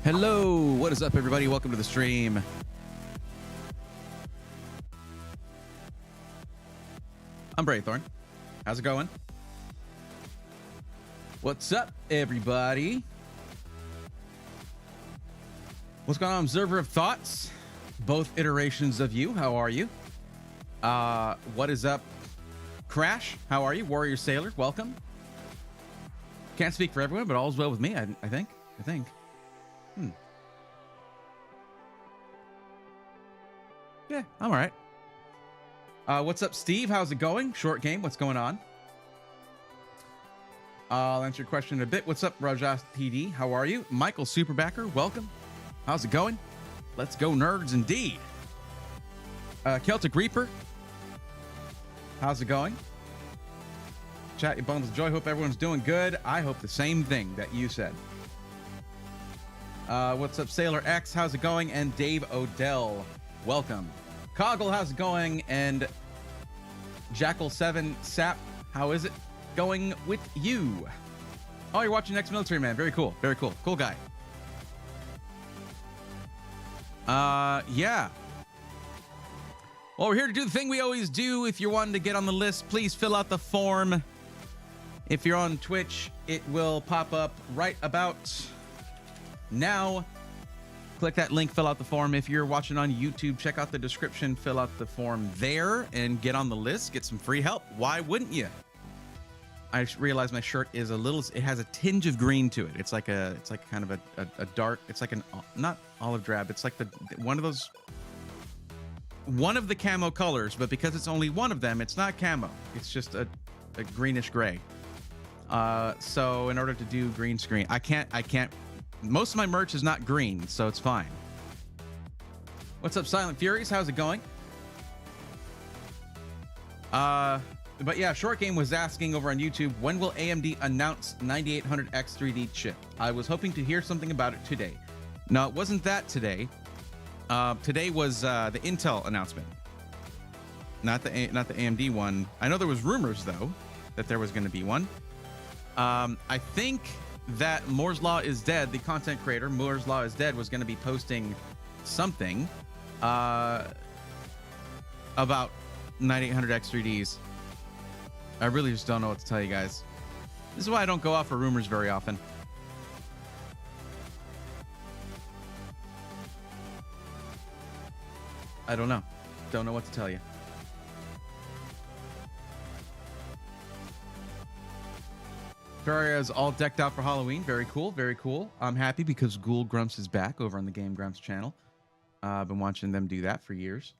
Hello, what is up, everybody? Welcome to the stream. I'm Braythorn. How's it going? What's up, everybody? What's going on, Observer of Thoughts? Both iterations of you. How are you? What is up, Crash? How are you? Warrior Sailor, welcome. Can't speak for everyone, but all's well with me, I think. Yeah, I'm all right. What's up, Steve? How's it going? Short game, what's going on? I'll answer your question in a bit. What's up, Rajas PD? How are you? Michael Superbacker, welcome. How's it going? Let's go, nerds, indeed. Celtic Reaper, how's it going? Chat your bundles of joy. Hope everyone's doing good. I hope the same thing that you said. What's up, Sailor X? How's it going? And Dave Odell, welcome. Coggle, how's it going? And Jackal7 Sap, how is it going with you? Oh, you're watching Next Military Man. Very cool. Very cool. Cool guy. Yeah. Well, we're here to do the thing we always do. If you're wanting to get on the list, please fill out the form. If you're on Twitch, it will pop up right about now. Click that link, fill out the form. If you're watching on YouTube, check out the description, fill out the form there, and get on the list. Get some free help. Why wouldn't you? I realize my shirt is a little, it has a tinge of green to it. It's like kind of a dark, it's like not olive drab. It's like one of the camo colors, but because it's only one of them, it's not camo. It's just a greenish gray. So in order to do green screen, I can't, most of my merch is not green, so it's fine. What's up, Silent Furies? How's it going? But yeah, Short Game was asking over on YouTube, when will AMD announce 9800X 3D chip? I was hoping to hear something about it today. No, it wasn't that today. Today was the Intel announcement, not the AMD one. I know there was rumors though that there was going to be one. I think that Moore's Law is Dead, the content creator Moore's Law is Dead, was going to be posting something about 9800X 3Ds. I really just don't know what to tell you guys. This is why I don't go off for rumors very often. I don't know. Don't know what to tell you. Terraria is all decked out for Halloween. Very cool. Very cool. I'm happy because Ghoul Grumps is back over on the Game Grumps channel. I've been watching them do that for years.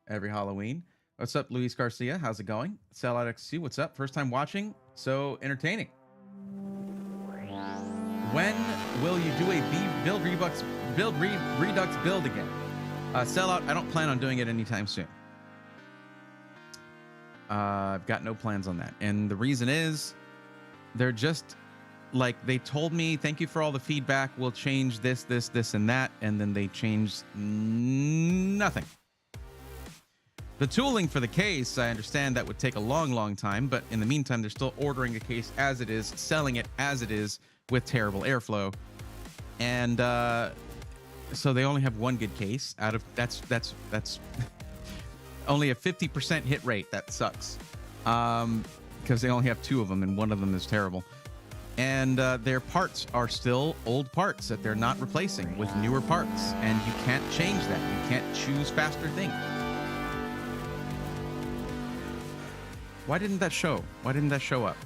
Every Halloween. What's up, Luis Garcia? How's it going? Sellout XC, what's up? First time watching, so entertaining. When will you do a Redux build again? Sellout, I don't plan on doing it anytime soon. I've got no plans on that. And the reason is, they're just like, they told me, thank you for all the feedback. We'll change this, this, this, and that. And then they changed nothing. The tooling for the case, I understand that would take a long, long time. But in the meantime, they're still ordering the case as it is, selling it as it is with terrible airflow. And so they only have one good case out of, that's only a 50% hit rate. That sucks. Because they only have two of them and one of them is terrible. And their parts are still old parts that they're not replacing with newer parts. And you can't change that. You can't choose faster things. Why didn't that show? Why didn't that show up?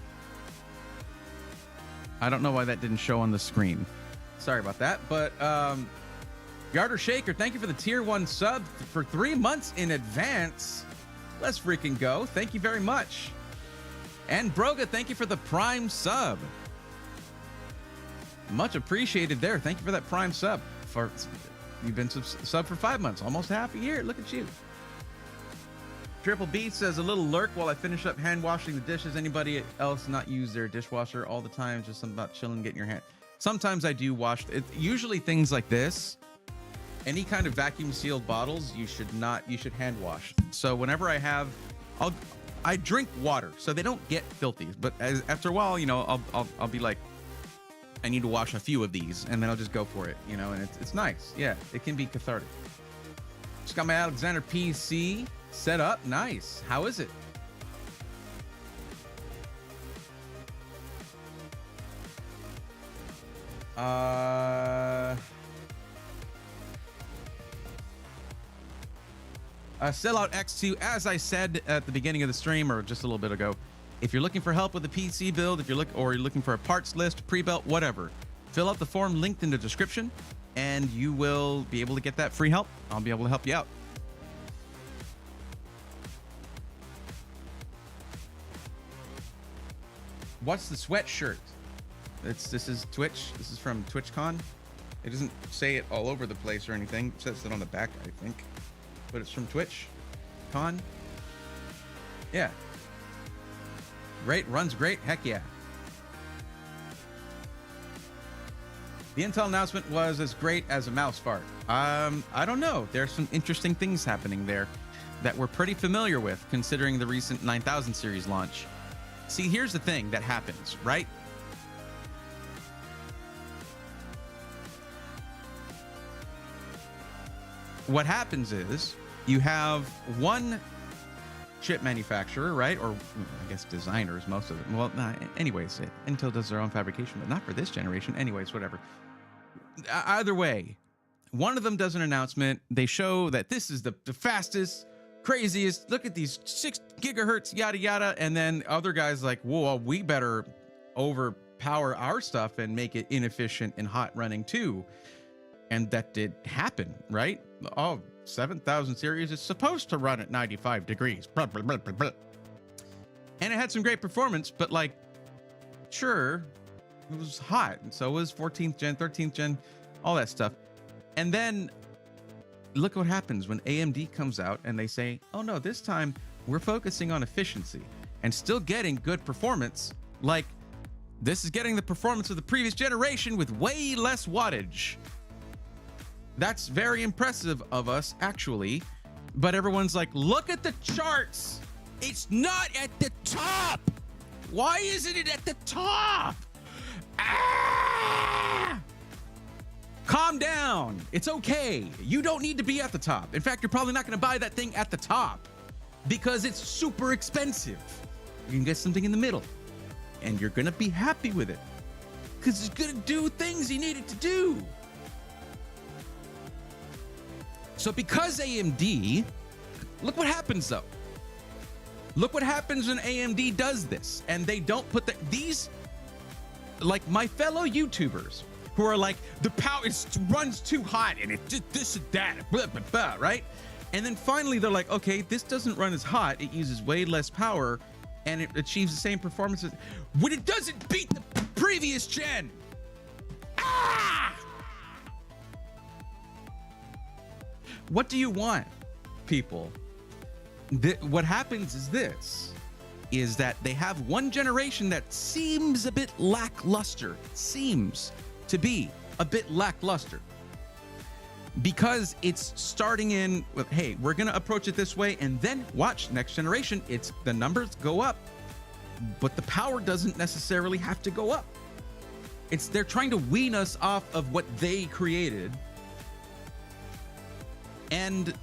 I don't know why that didn't show on the screen. Sorry about that. But Yarder Shaker, thank you for the tier 1 sub for 3 months in advance. Let's freaking go. Thank you very much. And Broga, thank you for the Prime sub. Much appreciated there. Thank you for that Prime sub. You've been sub for 5 months, almost half a year. Look at you. Triple B says, a little lurk while I finish up hand washing the dishes. Anybody else not use their dishwasher all the time? Just something about chilling, getting your hand. Sometimes I do wash it. Usually things like this, any kind of vacuum sealed bottles, you should hand wash. So whenever I have, I drink water, so they don't get filthy. But after a while, you know, I'll be like, I need to wash a few of these, and then I'll just go for it, you know, and it's nice. Yeah, it can be cathartic. Just got my Alexander PC set up. Nice. How is it? Sellout X2, as I said at the beginning of the stream, or just a little bit ago, if you're looking for help with the PC build, if you're looking for a parts list, pre-built, whatever, fill out the form linked in the description, and you will be able to get that free help. I'll be able to help you out. What's the sweatshirt? This is Twitch. This is from TwitchCon. It doesn't say it all over the place or anything. It says it on the back, I think. But it's from TwitchCon. Yeah. Great. Runs great. Heck yeah. The Intel announcement was as great as a mouse fart. I don't know. There's some interesting things happening there that we're pretty familiar with, considering the recent 9000 series launch. See, here's the thing that happens, right? What happens is you have one chip manufacturer, right? Or I guess designers, most of them. Well, anyways, Intel does their own fabrication, but not for this generation. Anyways, whatever. Either way, one of them does an announcement. They show that this is the fastest, craziest. Look at these 6 gigahertz, yada, yada. And then other guys like, whoa, we better overpower our stuff and make it inefficient and hot running too. And that did happen, right? Oh, 7000 series is supposed to run at 95 degrees. Blah, blah, blah, blah, blah. And it had some great performance, but like, sure, it was hot. And so was 14th gen, 13th gen, all that stuff. And then look what happens when AMD comes out and they say, oh no, this time we're focusing on efficiency and still getting good performance. Like, this is getting the performance of the previous generation with way less wattage. That's very impressive of us, actually. But everyone's like, look at the charts. It's not at the top. Why isn't it at the top? Ah! Calm down. It's okay. You don't need to be at the top. In fact, you're probably not going to buy that thing at the top because it's super expensive. You can get something in the middle and you're going to be happy with it because it's going to do things you need it to do. So because AMD, look what happens though. Look what happens when AMD does this and they don't put these, like my fellow YouTubers who are like, the power runs too hot and it just this and that, blah, blah, blah, right? And then finally they're like, okay, this doesn't run as hot. It uses way less power and it achieves the same performance when it doesn't beat the previous gen. Ah! What do you want, people? What happens is this, is that they have one generation that seems a bit lackluster, seems to be a bit lackluster because it's starting in with, hey, we're going to approach it this way. And then watch next generation. It's the numbers go up, but the power doesn't necessarily have to go up. They're trying to wean us off of what they created. And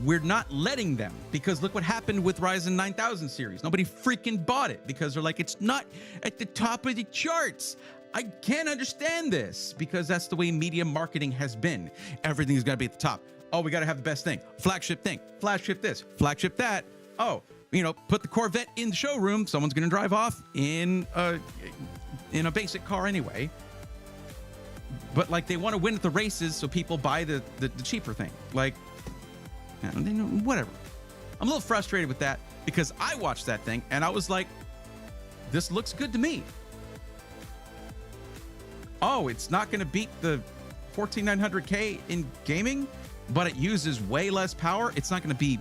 we're not letting them, because look what happened with Ryzen 9000 series. Nobody freaking bought it because they're like, it's not at the top of the charts. I can't understand this because that's the way media marketing has been. Everything's got to be at the top. Oh, we got to have the best thing. Flagship thing. Flagship this. Flagship that. Oh, you know, put the Corvette in the showroom. Someone's going to drive off in a basic car anyway. But like they want to win at the races, so people buy the cheaper thing. Like, whatever. I'm a little frustrated with that because I watched that thing and I was like, this looks good to me. Oh, it's not going to beat the 14900K in gaming, but it uses way less power. It's not going to be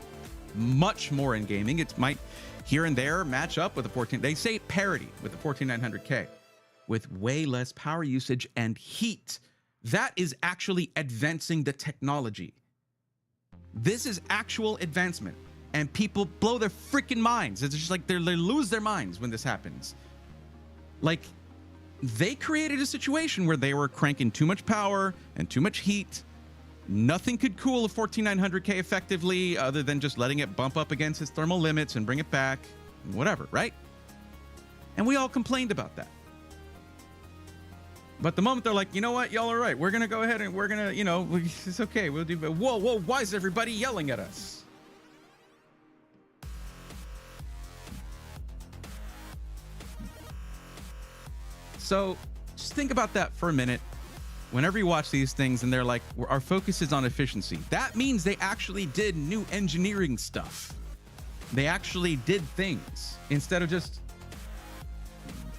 much more in gaming. It might here and there match up with the they say parity with the 14900K with way less power usage and heat. That is actually advancing the technology. This is actual advancement, and people blow their freaking minds. It's just like they lose their minds when this happens. Like, they created a situation where they were cranking too much power and too much heat. Nothing could cool a 14900K effectively other than just letting it bump up against its thermal limits and bring it back, whatever, right? And we all complained about that. But the moment they're like, you know what, y'all are right. We're going to go ahead and we're going to, you know, it's okay. We'll do, but whoa, why is everybody yelling at us? So just think about that for a minute. Whenever you watch these things and they're like, our focus is on efficiency. That means they actually did new engineering stuff. They actually did things instead of just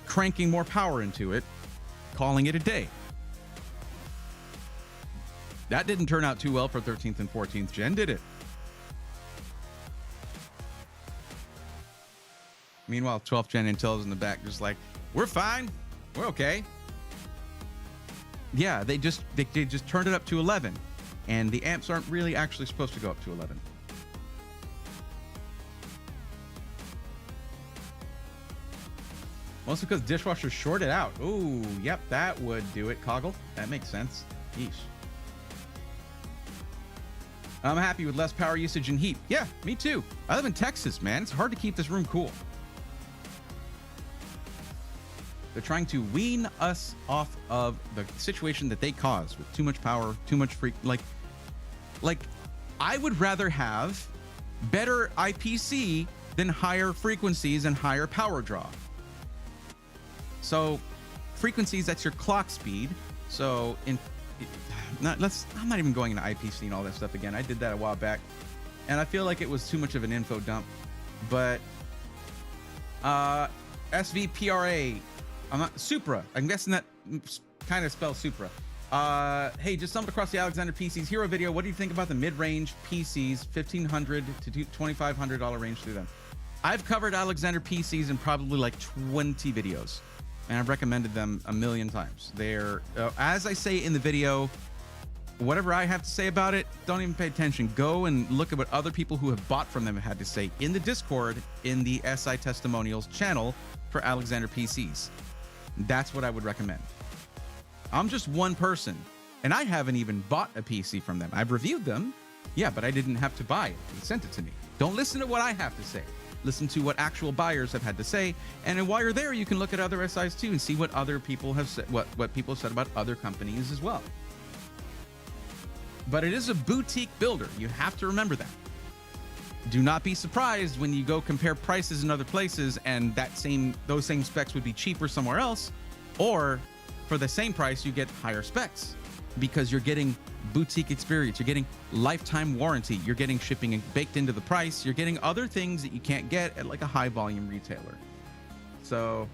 cranking more power into it, calling it a day. That didn't turn out too well for 13th and 14th gen, did it? Meanwhile, 12th gen Intel's in the back just like, we're fine. We're okay. Yeah, they just turned it up to 11, and the amps aren't really actually supposed to go up to 11. Mostly because dishwashers shorted out. Ooh, yep, that would do it. Coggle, that makes sense. Yeesh. I'm happy with less power usage and heat. Yeah, me too. I live in Texas, man. It's hard to keep this room cool. They're trying to wean us off of the situation that they caused with too much power, too much like I would rather have better IPC than higher frequencies and higher power draw. So frequencies, that's your clock speed. So I'm not even going into IPC and all that stuff again. I did that a while back and I feel like it was too much of an info dump, but SVPRA, I'm not Supra. I'm guessing that kind of spells Supra. Hey, just stumbled across the Alexander PC's hero video. What do you think about the mid-range PCs, $1,500 to $2,500 range through them? I've covered Alexander PCs in probably like 20 videos, and I've recommended them a million times. They're, as I say in the video, whatever I have to say about it, don't even pay attention. Go and look at what other people who have bought from them have had to say in the Discord, in the SI Testimonials channel for Alexander PCs. That's what I would recommend. I'm just one person, and I haven't even bought a PC from them. I've reviewed them, yeah, but I didn't have to buy it. They sent it to me. Don't listen to what I have to say. Listen to what actual buyers have had to say, and then while you're there, you can look at other SIs too and see what other people have said, what people have said about other companies as well. But it is a boutique builder. You have to remember that. Do not be surprised when you go compare prices in other places and those same specs would be cheaper somewhere else, or for the same price you get higher specs because you're getting boutique experience, you're getting lifetime warranty, you're getting shipping baked into the price, you're getting other things that you can't get at like a high volume retailer. So,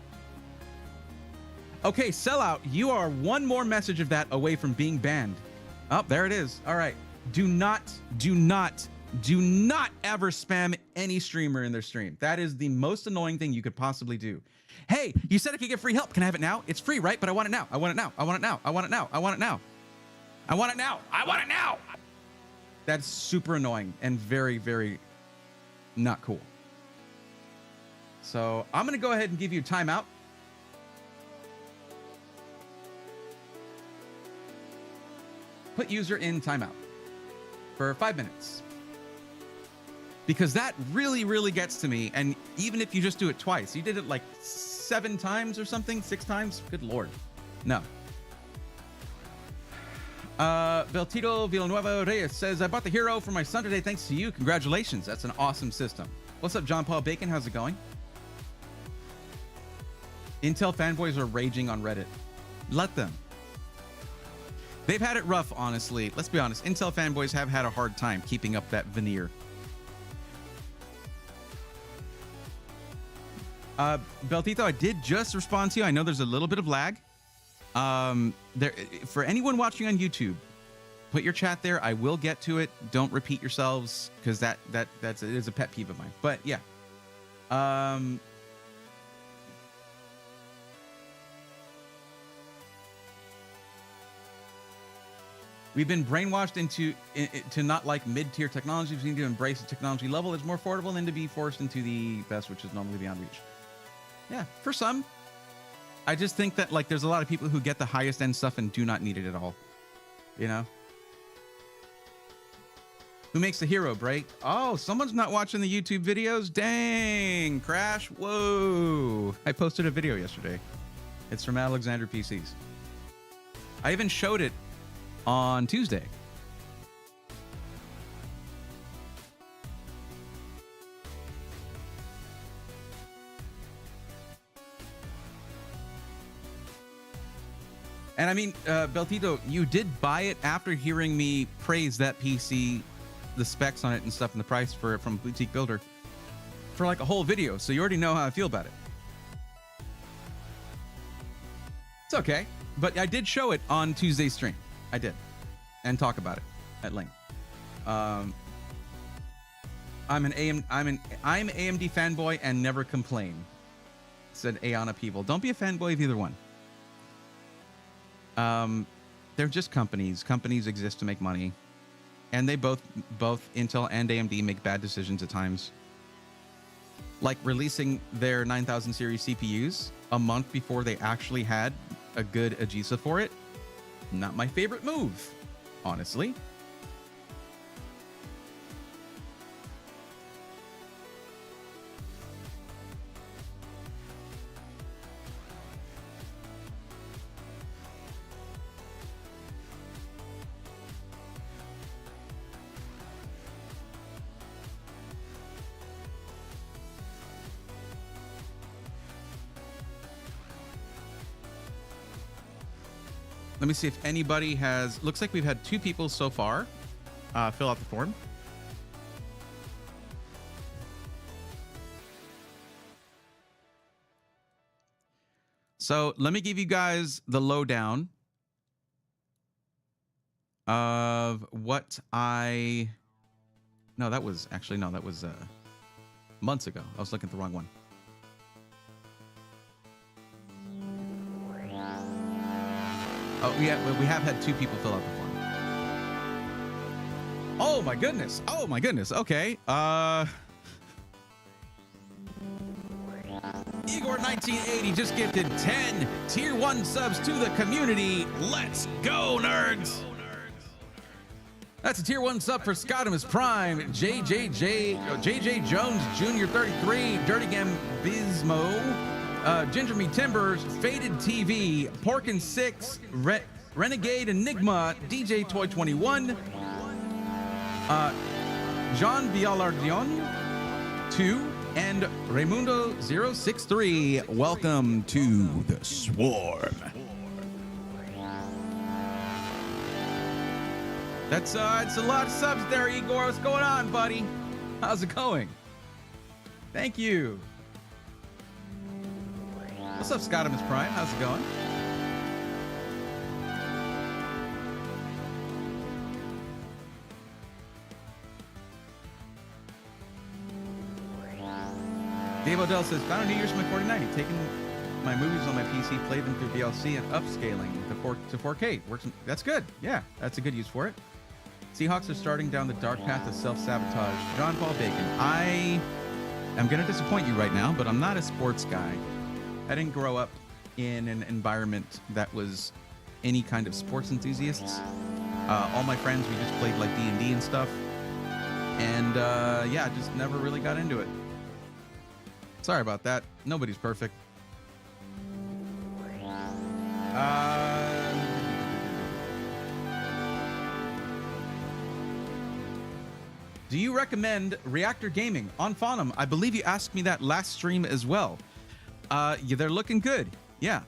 okay, Sellout, you are one more message of that away from being banned. Oh, there it is. All right. Do not ever spam any streamer in their stream. That is the most annoying thing you could possibly do. Hey, you said I could get free help. Can I have it now? It's free, right? But I want it now. I want it now. I want it now. I want it now. I want it now. I want it now. I want it now. That's super annoying and very, very not cool. So I'm going to go ahead and give you a timeout. Put user in timeout for 5 minutes. Because that really, really gets to me. And even if you just do it twice, you did it like 7 times or something, 6 times. Good Lord. No. Beltito Villanueva Reyes says, I bought the Hero for my son today. Thanks to you. Congratulations. That's an awesome system. What's up, John Paul Bacon? How's it going? Intel fanboys are raging on Reddit. Let them. They've had it rough, honestly. Let's be honest. Intel fanboys have had a hard time keeping up that veneer. Beltito, I did just respond to you. I know there's a little bit of lag. For anyone watching on YouTube, put your chat there. I will get to it. Don't repeat yourselves because it is a pet peeve of mine. But yeah. We've been brainwashed to not like mid-tier technology. We need to embrace a technology level that's more affordable than to be forced into the best, which is normally beyond reach. Yeah, for some. I just think that like there's a lot of people who get the highest end stuff and do not need it at all. You know? Who makes the hero break? Oh, someone's not watching the YouTube videos. Dang, Crash. Whoa. I posted a video yesterday. It's from Alexander PCs. I even showed it on Tuesday. And I mean, Beltito, you did buy it after hearing me praise that PC, the specs on it and stuff, and the price for it from Boutique Builder for like a whole video. So you already know how I feel about it. It's okay. But I did show it on Tuesday's stream. I did. And talk about it at length. I'm AMD fanboy and never complain, said Ayana People. Don't be a fanboy of either one. They're just companies. Companies exist to make money. And they both Intel and AMD make bad decisions at times. Like releasing their 9000 series CPUs a month before they actually had a good AGESA for it. Not my favorite move, honestly. Let me see if anybody has... Looks like we've had 2 people so far fill out the form. So let me give you guys the lowdown of what I... No, that was... Actually, no, that was months ago. I was looking at the wrong one. Oh, yeah, we have had 2 people fill out the form. Oh, my goodness. Oh, my goodness. Okay. Igor1980 just gifted 10 Tier 1 subs to the community. Let's go, nerds. That's a Tier 1 sub for Scotimus Prime, JJ Jones Jr. 33, Dirty Gambismo, Ginger Me Timbers, Faded TV, Porkin 6, Renegade Enigma, DJ Toy 21, Jean Villardion 2, and Raimundo 063. Welcome to the Swarm. That's a lot of subs there, Igor. What's going on, buddy? How's it going? Thank you. What's up, Scotimus Prime? How's it going? Dave Odell says, found a new use for my 4090. Taking my movies on my PC, played them through DLC, and upscaling to 4K. Works. That's good. Yeah, that's a good use for it. Seahawks are starting down the dark path of self-sabotage. John Paul Bacon. I am going to disappoint you right now, but I'm not a sports guy. I didn't grow up in an environment that was any kind of sports enthusiasts. All my friends, we just played like D&D and stuff. And yeah, just never really got into it. Sorry about that. Nobody's perfect. Do you recommend Reactor Gaming on Fonum? I believe you asked me that last stream as well. Yeah, they're looking good. Yeah.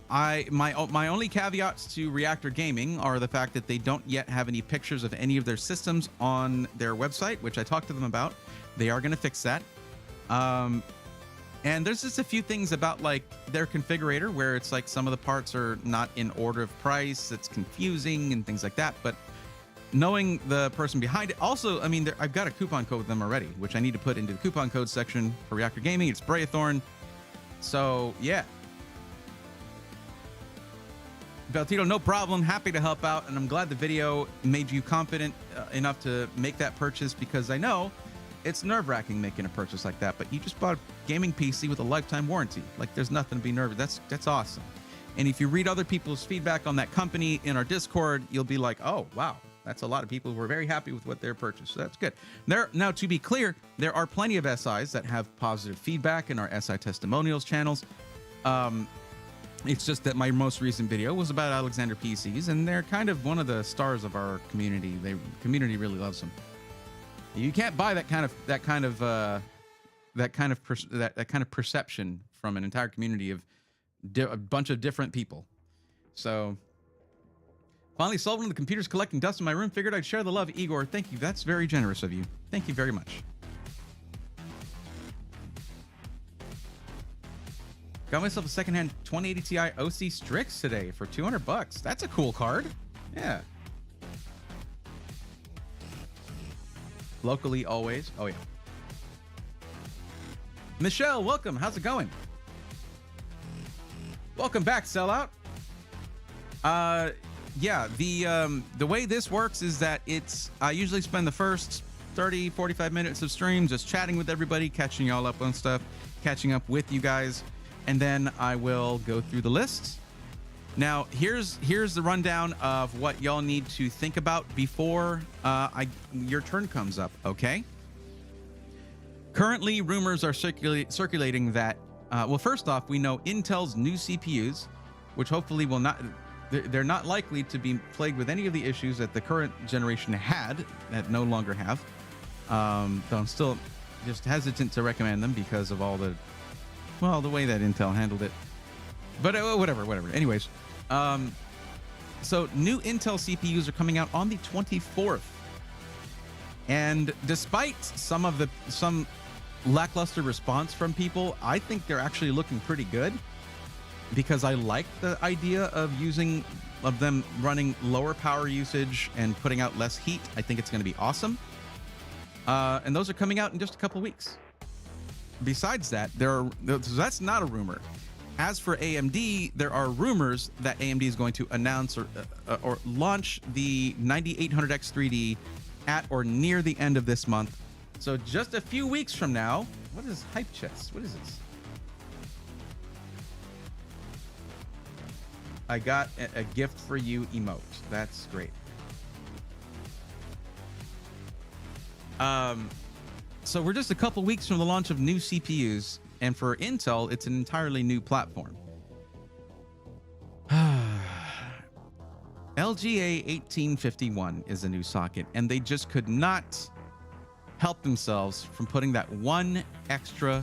My only caveats to Reactor Gaming are the fact that they don't yet have any pictures of any of their systems on their website, which I talked to them about. They are going to fix that. And there's just a few things about like their configurator where it's like some of the parts are not in order of price. It's confusing and things like that. But knowing the person behind it, also, I mean, I've got a coupon code with them already, which I need to put into the coupon code section for Reactor Gaming. It's Brayathorn. So yeah. Beltito, no problem. Happy to help out. And I'm glad the video made you confident enough to make that purchase, because I know it's nerve-wracking making a purchase like that, but you just bought a gaming PC with a lifetime warranty. Like, there's nothing to be nervous. That's awesome. And if you read other people's feedback on that company in our Discord, you'll be like, oh, wow, that's a lot of people who are very happy with what their purchase. So that's good. Now, to be clear, there are plenty of SIs that have positive feedback in our SI testimonials channels. It's just that my most recent video was about Alexander PCs, and they're kind of one of the stars of our community. The community really loves them. You can't buy that kind of perception from an entire community of a bunch of different people. So, finally solved one of the computers collecting dust in my room. Figured I'd share the love, Igor. Thank you. That's very generous of you. Thank you very much. Got myself a secondhand 2080 Ti OC Strix today for $200. That's a cool card. Yeah. Locally always. Oh yeah. Michelle, welcome. How's it going? Welcome back, Sellout. Yeah, the way this works is that I usually spend the first 30-45 minutes of stream just chatting with everybody, catching y'all up on stuff, catching up with you guys, and then I will go through the list. Now, here's the rundown of what y'all need to think about before your turn comes up, okay? Currently, rumors are circulating that, well, first off, we know Intel's new CPUs, which hopefully will not, they're not likely to be plagued with any of the issues that the current generation had, that no longer have. Though I'm still just hesitant to recommend them because of all the, well, the way that Intel handled it. But whatever. Anyways, so new Intel CPUs are coming out on the 24th. And despite some lackluster response from people, I think they're actually looking pretty good, because I like the idea of them running lower power usage and putting out less heat. I think it's going to be awesome. And those are coming out in just a couple weeks. Besides that, so that's not a rumor. As for AMD, there are rumors that AMD is going to announce or launch the 9800X 3D at or near the end of this month. So just a few weeks from now. What is Hype Chest? What is this? I got a gift for you emote. That's great. So we're just a couple weeks from the launch of new CPUs, and for Intel, it's an entirely new platform. LGA 1851 is a new socket, and they just could not help themselves from putting that one extra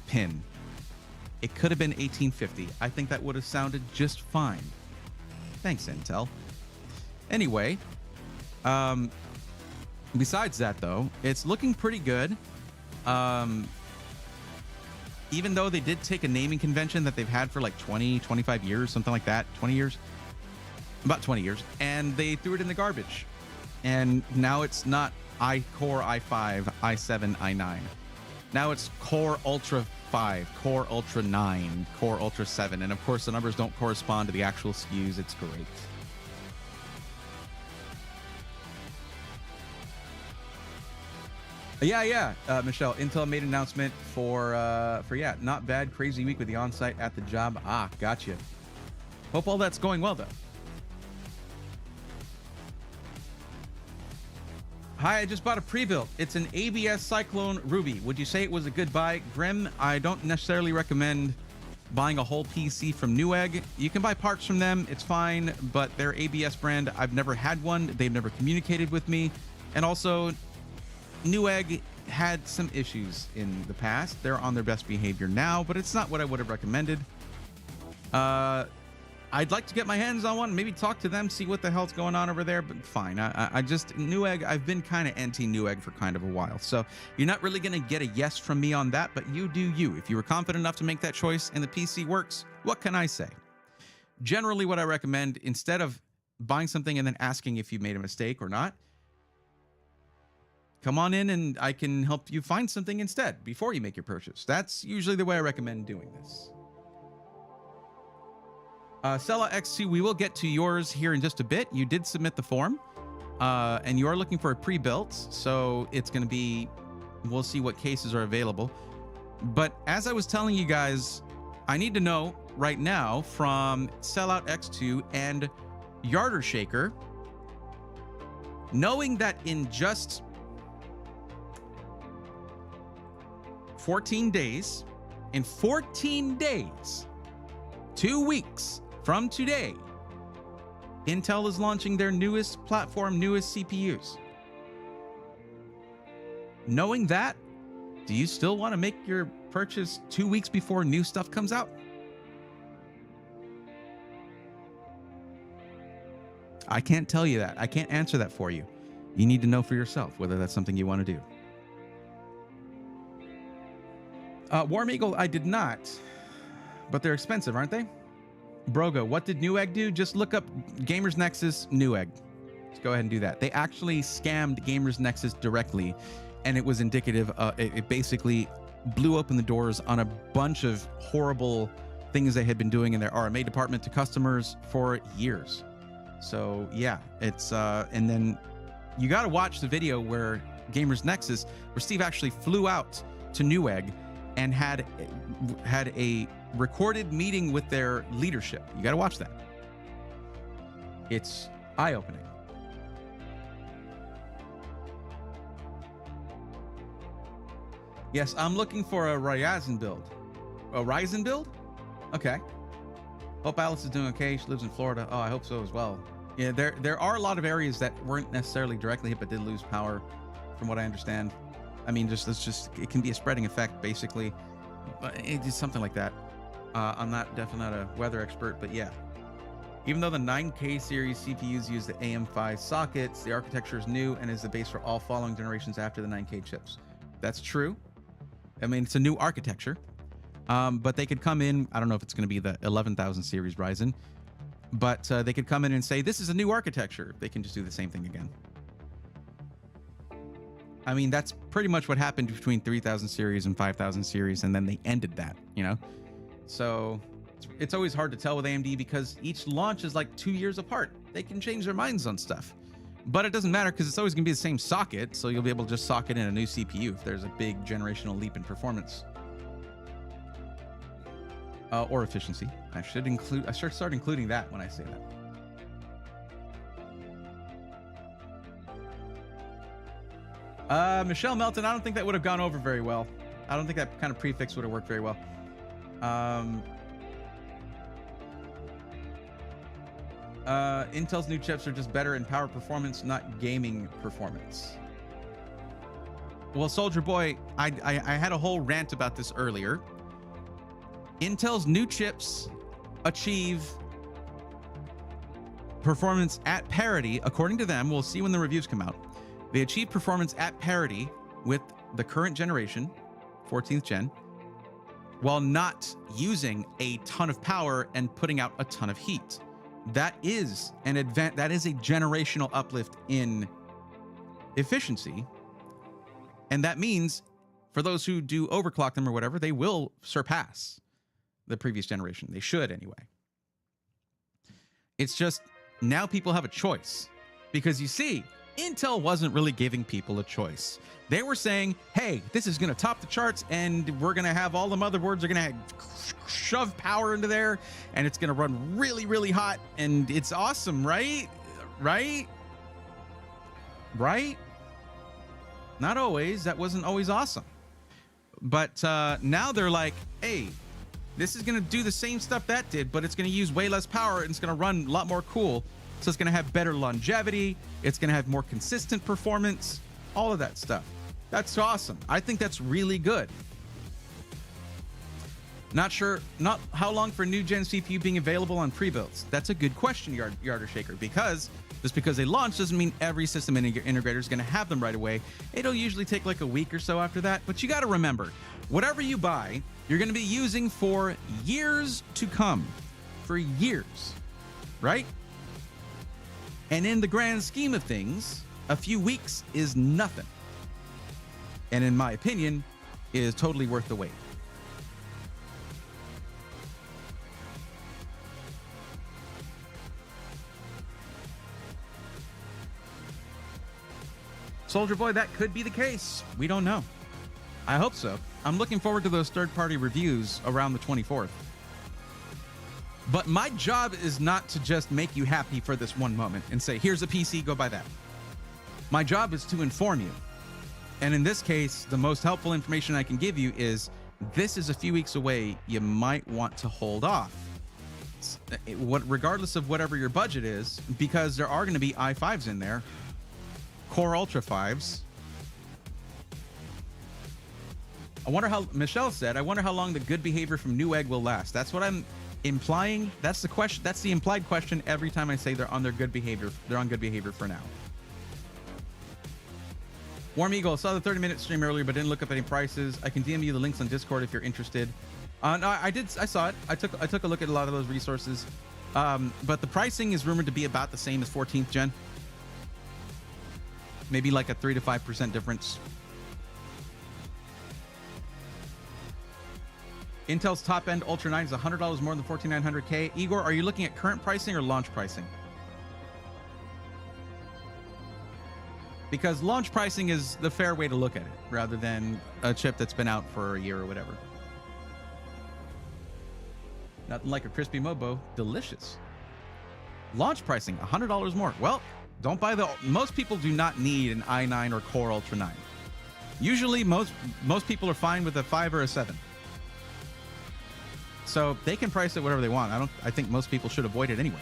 pin. It could have been 1850. I think that would have sounded just fine. Thanks, Intel. Anyway, besides that, though, it's looking pretty good. Even though they did take a naming convention that they've had for like 20, 25 years, something like that, 20 years, about 20 years, and they threw it in the garbage. And now it's not Core i5, i7, i9. Now it's Core Ultra 5, Core Ultra 9, Core Ultra 7. And of course, the numbers don't correspond to the actual SKUs. It's great. Yeah, Michelle. Intel made an announcement for not bad, crazy week with the on-site at the job. Ah, gotcha. Hope all that's going well, though. Hi, I just bought a pre-built. It's an ABS Cyclone Ruby. Would you say it was a good buy? Grim, I don't necessarily recommend buying a whole PC from Newegg. You can buy parts from them. It's fine, but their ABS brand, I've never had one. They've never communicated with me. And also, Newegg had some issues in the past. They're on their best behavior now, but it's not what I would have recommended. I'd like to get my hands on one, maybe talk to them, see what the hell's going on over there, but fine. I just, Newegg, I've been kind of anti-Newegg for kind of a while, so you're not really going to get a yes from me on that, but you do you. If you were confident enough to make that choice and the PC works, what can I say? Generally, what I recommend, instead of buying something and then asking if you made a mistake or not, come on in and I can help you find something instead before you make your purchase. That's usually the way I recommend doing this. Sella X2, we will get to yours here in just a bit. You did submit the form. and you are looking for a pre-built, so it's going to be, we'll see what cases are available. But as I was telling you guys, I need to know right now from Sellout X2 and Yarder Shaker, knowing that in just 14 days, 2 weeks from today, Intel is launching their newest platform, newest CPUs. Knowing that, do you still want to make your purchase 2 weeks before new stuff comes out? I can't tell you that. I can't answer that for you. You need to know for yourself whether that's something you want to do. Warm Eagle, I did not, but they're expensive, aren't they? Broga, what did Newegg do? Just look up Gamers Nexus Newegg. Just go ahead and do that. They actually scammed Gamers Nexus directly, and it was indicative. It basically blew open the doors on a bunch of horrible things they had been doing in their RMA department to customers for years. So yeah, it's and then you got to watch the video where Gamers Nexus, where Steve actually flew out to Newegg and had a recorded meeting with their leadership. You got to watch that. It's eye-opening. Yes, I'm looking for a Ryzen build. A Ryzen build? Okay. Hope Alice is doing okay. She lives in Florida. Oh, I hope so as well. Yeah, there are a lot of areas that weren't necessarily directly hit but did lose power, from what I understand. I mean, it can be a spreading effect, basically. But it's something like that. I'm definitely not a weather expert, but yeah. Even though the 9K series CPUs use the AM5 sockets, the architecture is new and is the base for all following generations after the 9K chips. That's true. I mean, it's a new architecture. But they could come in, I don't know if it's going to be the 11,000 series Ryzen, but they could come in and say, this is a new architecture. They can just do the same thing again. I mean, that's pretty much what happened between 3000 series and 5000 series, and then they ended that, you know? So it's always hard to tell with AMD because each launch is like 2 years apart. They can change their minds on stuff. But it doesn't matter because it's always going to be the same socket, so you'll be able to just socket in a new CPU if there's a big generational leap in performance. Or efficiency. I should start including that when I say that. Michelle Melton, I don't think that would have gone over very well. I don't think that kind of prefix would have worked very well. Intel's new chips are just better in power performance, not gaming performance. Well, Soldier Boy, I had a whole rant about this earlier. Intel's new chips achieve performance at parity, according to them. We'll see when the reviews come out. They achieve performance at parity with the current generation, 14th gen, while not using a ton of power and putting out a ton of heat. That is an that is a generational uplift in efficiency. And that means for those who do overclock them or whatever, they will surpass the previous generation. They should anyway. It's just now people have a choice, because you see, Intel wasn't really giving people a choice. They were saying, hey, this is going to top the charts and we're going to have all the motherboards are going to shove power into there and it's going to run really, really hot and it's awesome, right? Right? Not always. That wasn't always awesome. But now they're like, hey, this is going to do the same stuff that did, but it's going to use way less power and it's going to run a lot more cool. So it's going to have better longevity. It's going to have more consistent performance, all of that stuff. That's awesome. I think that's really good. Not how long for new gen CPU being available on pre-builds. That's a good question, Yarder Shaker, because just because they launch doesn't mean every system integrator is going to have them right away. It'll usually take like a week or so after that. But you got to remember, whatever you buy, you're going to be using for years to come. For years, right? And in the grand scheme of things, a few weeks is nothing. And in my opinion, is totally worth the wait. Soldier Boy, that could be the case. We don't know. I hope so. I'm looking forward to those third-party reviews around the 24th. But my job is not to just make you happy for this one moment and say, here's a PC, go buy that. My job is to inform you. And in this case, the most helpful information I can give you is this is a few weeks away. You might want to hold off. Regardless of whatever your budget is, because there are going to be i5s in there, Core Ultra 5s. I wonder how, Michelle said, I wonder how long the good behavior from Newegg will last. That's what I'm implying. That's the question. That's the implied question every time I say they're on their good behavior. They're on good behavior for now. Warm Eagle, saw the 30-minute stream earlier, but didn't look up any prices. I can DM you the links on Discord if you're interested. No, I did. I saw it. I took a look at a lot of those resources. But the pricing is rumored to be about the same as 14th gen. Maybe like a 3 to 5% difference. Intel's top-end Ultra 9 is $100 more than 14900K. Igor, are you looking at current pricing or launch pricing? Because launch pricing is the fair way to look at it, rather than a chip that's been out for a year or whatever. Nothing like a crispy Mobo. Delicious. Launch pricing, $100 more. Well, don't buy the... Most people do not need an i9 or Core Ultra 9. Usually, most people are fine with a 5 or a 7. So they can price it whatever they want. I think most people should avoid it anyway.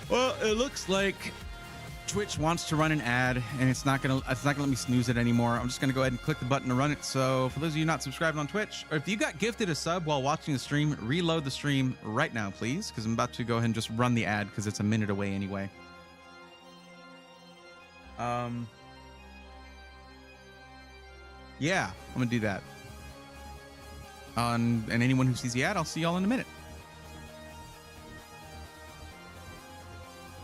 Well, it looks like Twitch wants to run an ad, and it's not gonna let me snooze it anymore. I'm just gonna go ahead and click the button to run it. So for those of you not subscribed on Twitch, or if you got gifted a sub while watching the stream, reload the stream right now, please, because I'm about to go ahead and just run the ad because it's a minute away anyway. Yeah, I'm gonna do that. And anyone who sees the ad, I'll see y'all in a minute.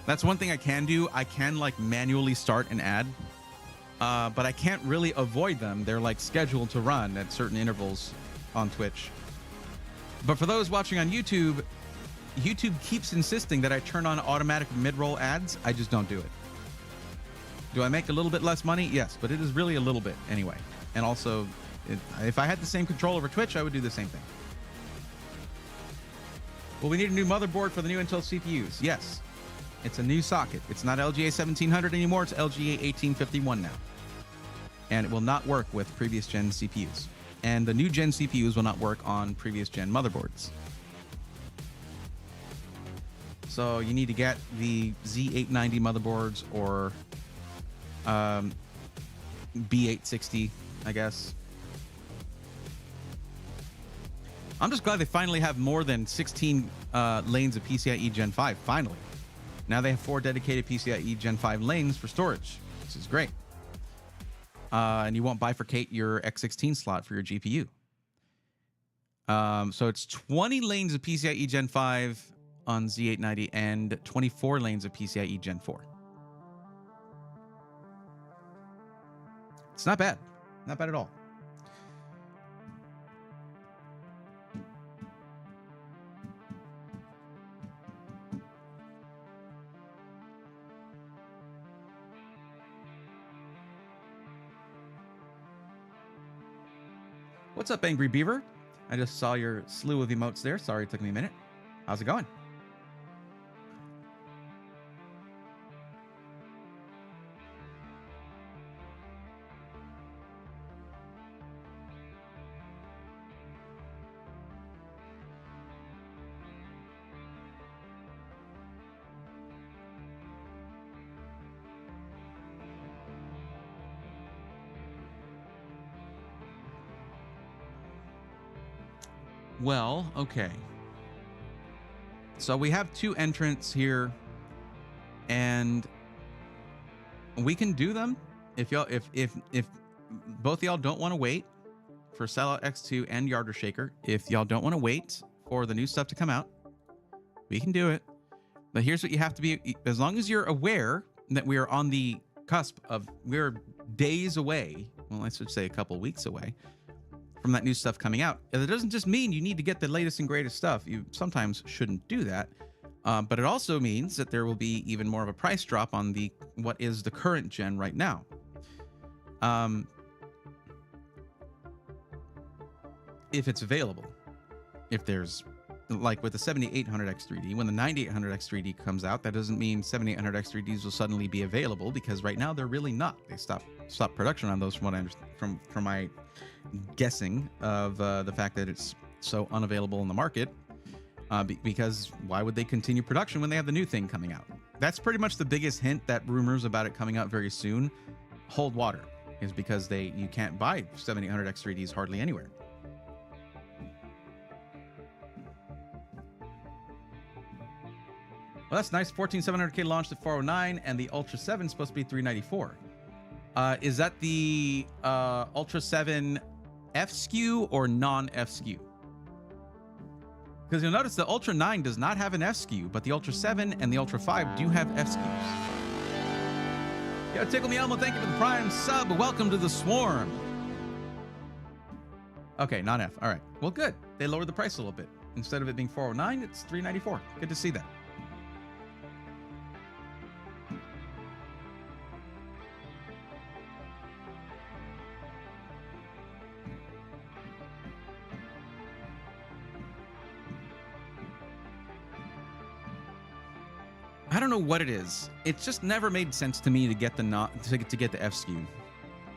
That's one thing I can do. I can like manually start an ad, but I can't really avoid them. They're like scheduled to run at certain intervals on Twitch. But for those watching on YouTube, YouTube keeps insisting that I turn on automatic mid-roll ads. I just don't do it. Do I make a little bit less money? Yes, but it is really a little bit anyway. And also, if I had the same control over Twitch, I would do the same thing. Well, we need a new motherboard for the new Intel CPUs. Yes. It's a new socket. It's not LGA 1700 anymore. It's LGA 1851 now. And it will not work with previous gen CPUs. And the new gen CPUs will not work on previous gen motherboards. So you need to get the Z890 motherboards or B860, I guess. I'm just glad they finally have more than 16 lanes of PCIe Gen 5, finally. Now they have 4 dedicated PCIe Gen 5 lanes for storage, which is great. And you won't bifurcate your X16 slot for your GPU. So it's 20 lanes of PCIe Gen 5 on Z890 and 24 lanes of PCIe Gen 4. It's not bad. Not bad at all. What's up, Angry Beaver? I just saw your slew of emotes there. Sorry it took me a minute. How's it going? Well, okay. So we have 2 entrants here, and we can do them if y'all if both of y'all don't want to wait for Sellout X2 and Yarder Shaker. If y'all don't want to wait for the new stuff to come out, we can do it. But here's what you have to be: as long as you're aware that we are on the cusp of, we're days away. Well, I should say a couple weeks away from from that new stuff coming out. It doesn't just mean you need to get the latest and greatest stuff. You sometimes shouldn't do that. But it also means that there will be even more of a price drop on what is the current gen right now. If it's available. If there's, like with the 7800X3D, when the 9800X3D comes out, that doesn't mean 7800X3Ds will suddenly be available, because right now they're really not. They stopped production on those from what I understand, from my guessing of the fact that it's so unavailable in the market. Because why would they continue production when they have the new thing coming out? That's pretty much the biggest hint that rumors about it coming out very soon hold water, is because you can't buy 7800X3Ds hardly anywhere. Well, that's nice. 14700K launched at 409, and the Ultra 7 is supposed to be 394. Is that the Ultra 7 F SKU or non-F SKU? Because you'll notice the Ultra 9 does not have an F SKU, but the Ultra 7 and the Ultra 5 do have F SKUs. Yo, Tickle Me Elmo, thank you for the Prime sub. Welcome to the Swarm. Okay, non-F. All right. Well, good. They lowered the price a little bit. Instead of it being 409, it's 394. Good to see that. I don't know what it is. It just never made sense to me to get the F SKU,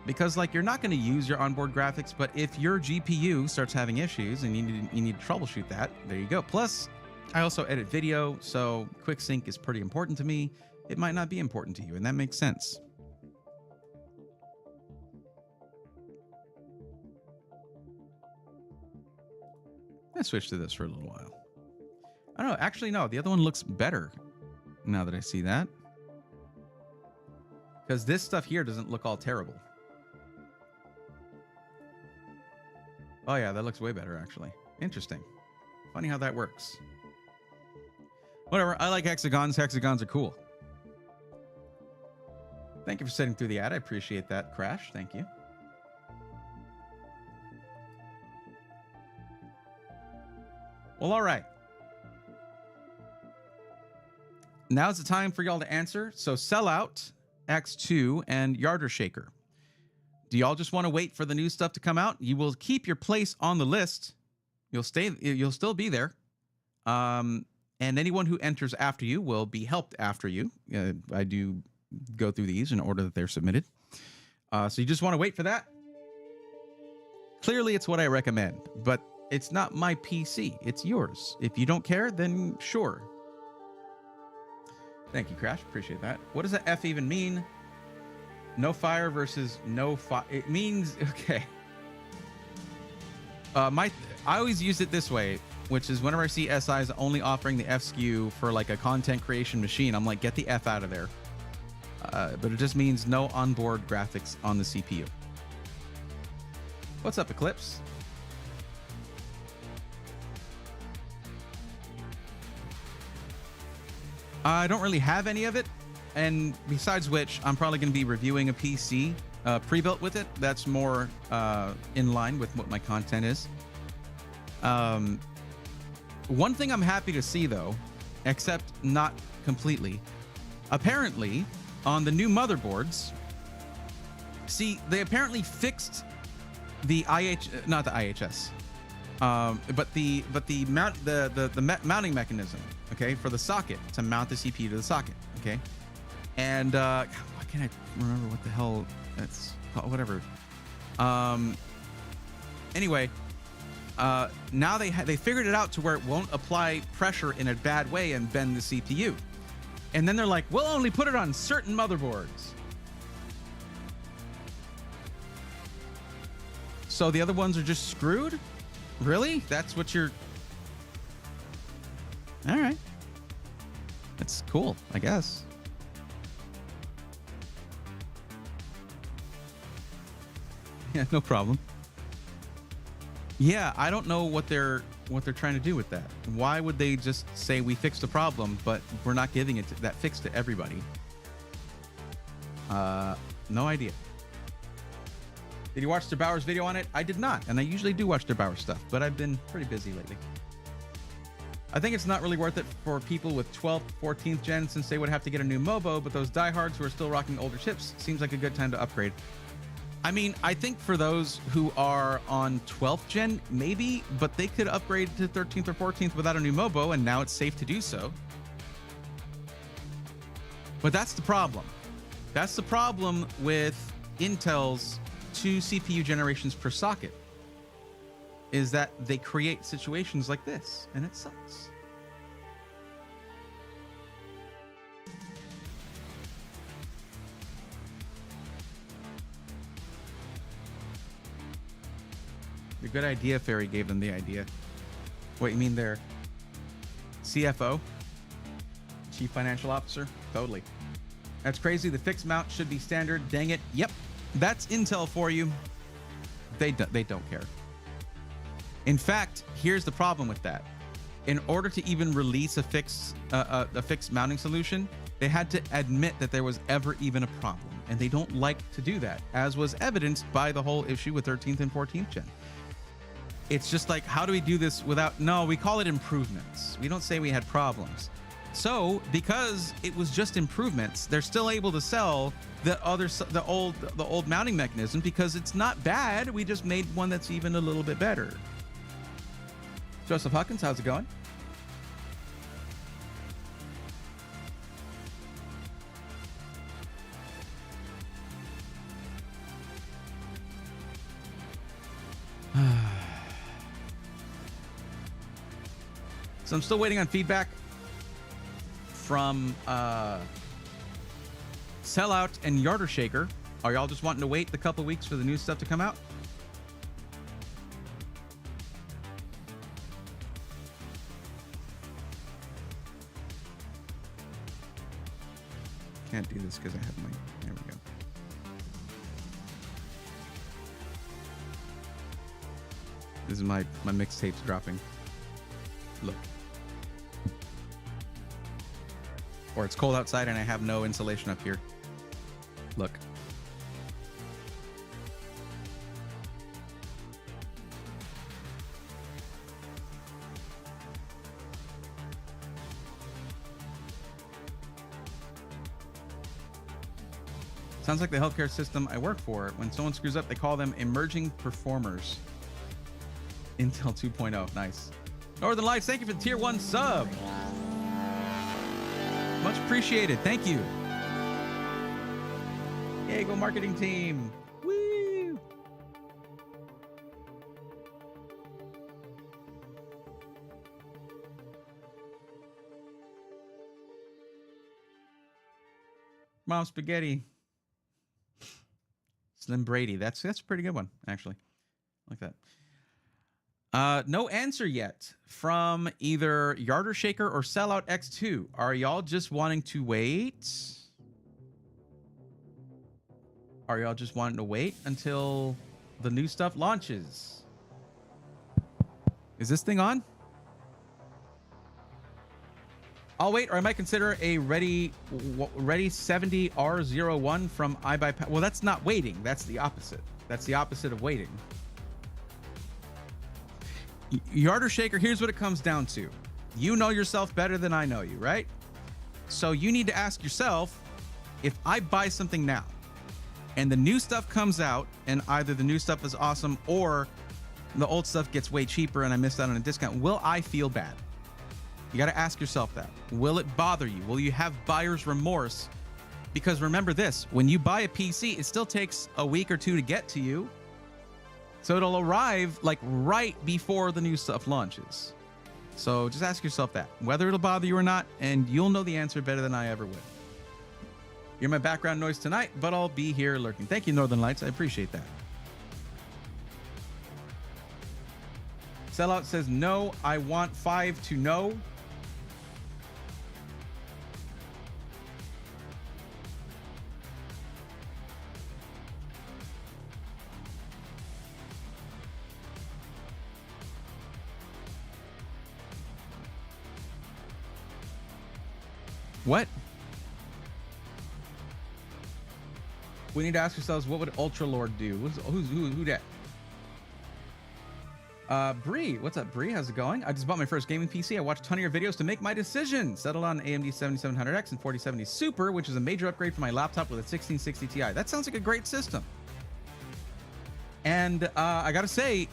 because like you're not going to use your onboard graphics, but if your GPU starts having issues and you need to troubleshoot that, there you go. Plus, I also edit video, so quick sync is pretty important to me. It might not be important to you, and that makes sense. Let's switch to this for a little while. I don't know. Actually, no. The other one looks better now that I see that, because this stuff here doesn't look all terrible. Oh yeah, that looks way better actually. Interesting. Funny how that works. Whatever. I like hexagons. Hexagons are cool. Thank you for sitting through the ad. I appreciate that, Crash. Thank you. Well, all right. Now's the time for y'all to answer. So Sellout, X2, and Yarder Shaker. Do y'all just want to wait for the new stuff to come out? You will keep your place on the list. You'll still be there. And anyone who enters after you will be helped after you. I do go through these in order that they're submitted. So you just want to wait for that? Clearly, it's what I recommend, but it's not my PC. It's yours. If you don't care, then sure. Thank you, Crash. Appreciate that. What does that F even mean? No fire versus no fire. It means, okay. I always use it this way, which is whenever I see SIs only offering the F SKU for like a content creation machine, I'm like, get the F out of there. But it just means no onboard graphics on the CPU. What's up, Eclipse? I don't really have any of it, and besides which, I'm probably going to be reviewing a PC pre-built with it. That's more in line with what my content is. One thing I'm happy to see, though, except not completely, apparently on the new motherboards, see, they apparently fixed the not the IHS, but the mounting mechanism. Okay, for the socket, to mount the CPU to the socket. Okay, and why can't I remember what the hell that's called? Whatever. Anyway, now they figured it out to where it won't apply pressure in a bad way and bend the CPU. And then they're like, we'll only put it on certain motherboards. So the other ones are just screwed? Really? That's what you're... All right. That's cool, I guess. Yeah, no problem. Yeah, I don't know what they're trying to do with that. Why would they just say we fixed the problem, but we're not giving it that fix to everybody? No idea. Did you watch DeBauer's video on it? I did not, and I usually do watch DeBauer stuff, but I've been pretty busy lately. I think it's not really worth it for people with 12th, 14th gen since they would have to get a new MOBO, but those diehards who are still rocking older chips seems like a good time to upgrade. I mean, I think for those who are on 12th gen, maybe, but they could upgrade to 13th or 14th without a new MOBO, and now it's safe to do so. But that's the problem. That's the problem with Intel's 2 CPU generations per socket, is that they create situations like this, and it sucks. The good idea fairy gave them the idea. What, you mean their CFO? Chief Financial Officer? Totally. That's crazy. The fixed mount should be standard. Dang it. Yep. That's Intel for you. They don't care. In fact, here's the problem with that. In order to even release a fixed mounting solution, they had to admit that there was ever even a problem, and they don't like to do that, as was evidenced by the whole issue with 13th and 14th gen. It's just like, how do we do this without? No, we call it improvements. We don't say we had problems. So because it was just improvements, they're still able to sell the old mounting mechanism because it's not bad. We just made one that's even a little bit better. Joseph Huckins, how's it going? So I'm still waiting on feedback from Sellout and Yarder Shaker. Are y'all just wanting to wait a couple weeks for the new stuff to come out? Can't do this because I have my... There we go. This is my mixtapes dropping. Look. Or it's cold outside and I have no insulation up here. Look. Sounds like the healthcare system I work for. When someone screws up, they call them emerging performers. Intel 2.0. Nice. Northern Lights, thank you for the tier 1 sub. Much appreciated. Thank you. Yay, go marketing team. Woo! Mom Spaghetti. Slim Brady. That's a pretty good one, actually. I like that. No answer yet from either Yarder Shaker or Sellout X2. Are y'all just wanting to wait? Are y'all just wanting to wait until the new stuff launches? Is this thing on? I'll wait, or I might consider a Ready 70 R01 from iBuyPower. Well, that's not waiting. That's the opposite. That's the opposite of waiting. Yarder Shaker, here's what it comes down to. You know yourself better than I know you, right? So you need to ask yourself, if I buy something now and the new stuff comes out and either the new stuff is awesome or the old stuff gets way cheaper and I missed out on a discount, will I feel bad? You got to ask yourself that. Will it bother you? Will you have buyer's remorse? Because remember this, when you buy a PC, it still takes a week or two to get to you. So it'll arrive like right before the new stuff launches. So just ask yourself that, whether it'll bother you or not, and you'll know the answer better than I ever would. You're my background noise tonight, but I'll be here lurking. Thank you, Northern Lights. I appreciate that. Sellout says, no, I want 5 to know. What? We need to ask ourselves, what would Ultra Lord do? Who that? Bree, what's up, Bree? How's it going? I just bought my first gaming PC. I watched a ton of your videos to make my decision. Settled on AMD 7700X and 4070 Super, which is a major upgrade for my laptop with a 1660 Ti. That sounds like a great system. And I gotta say,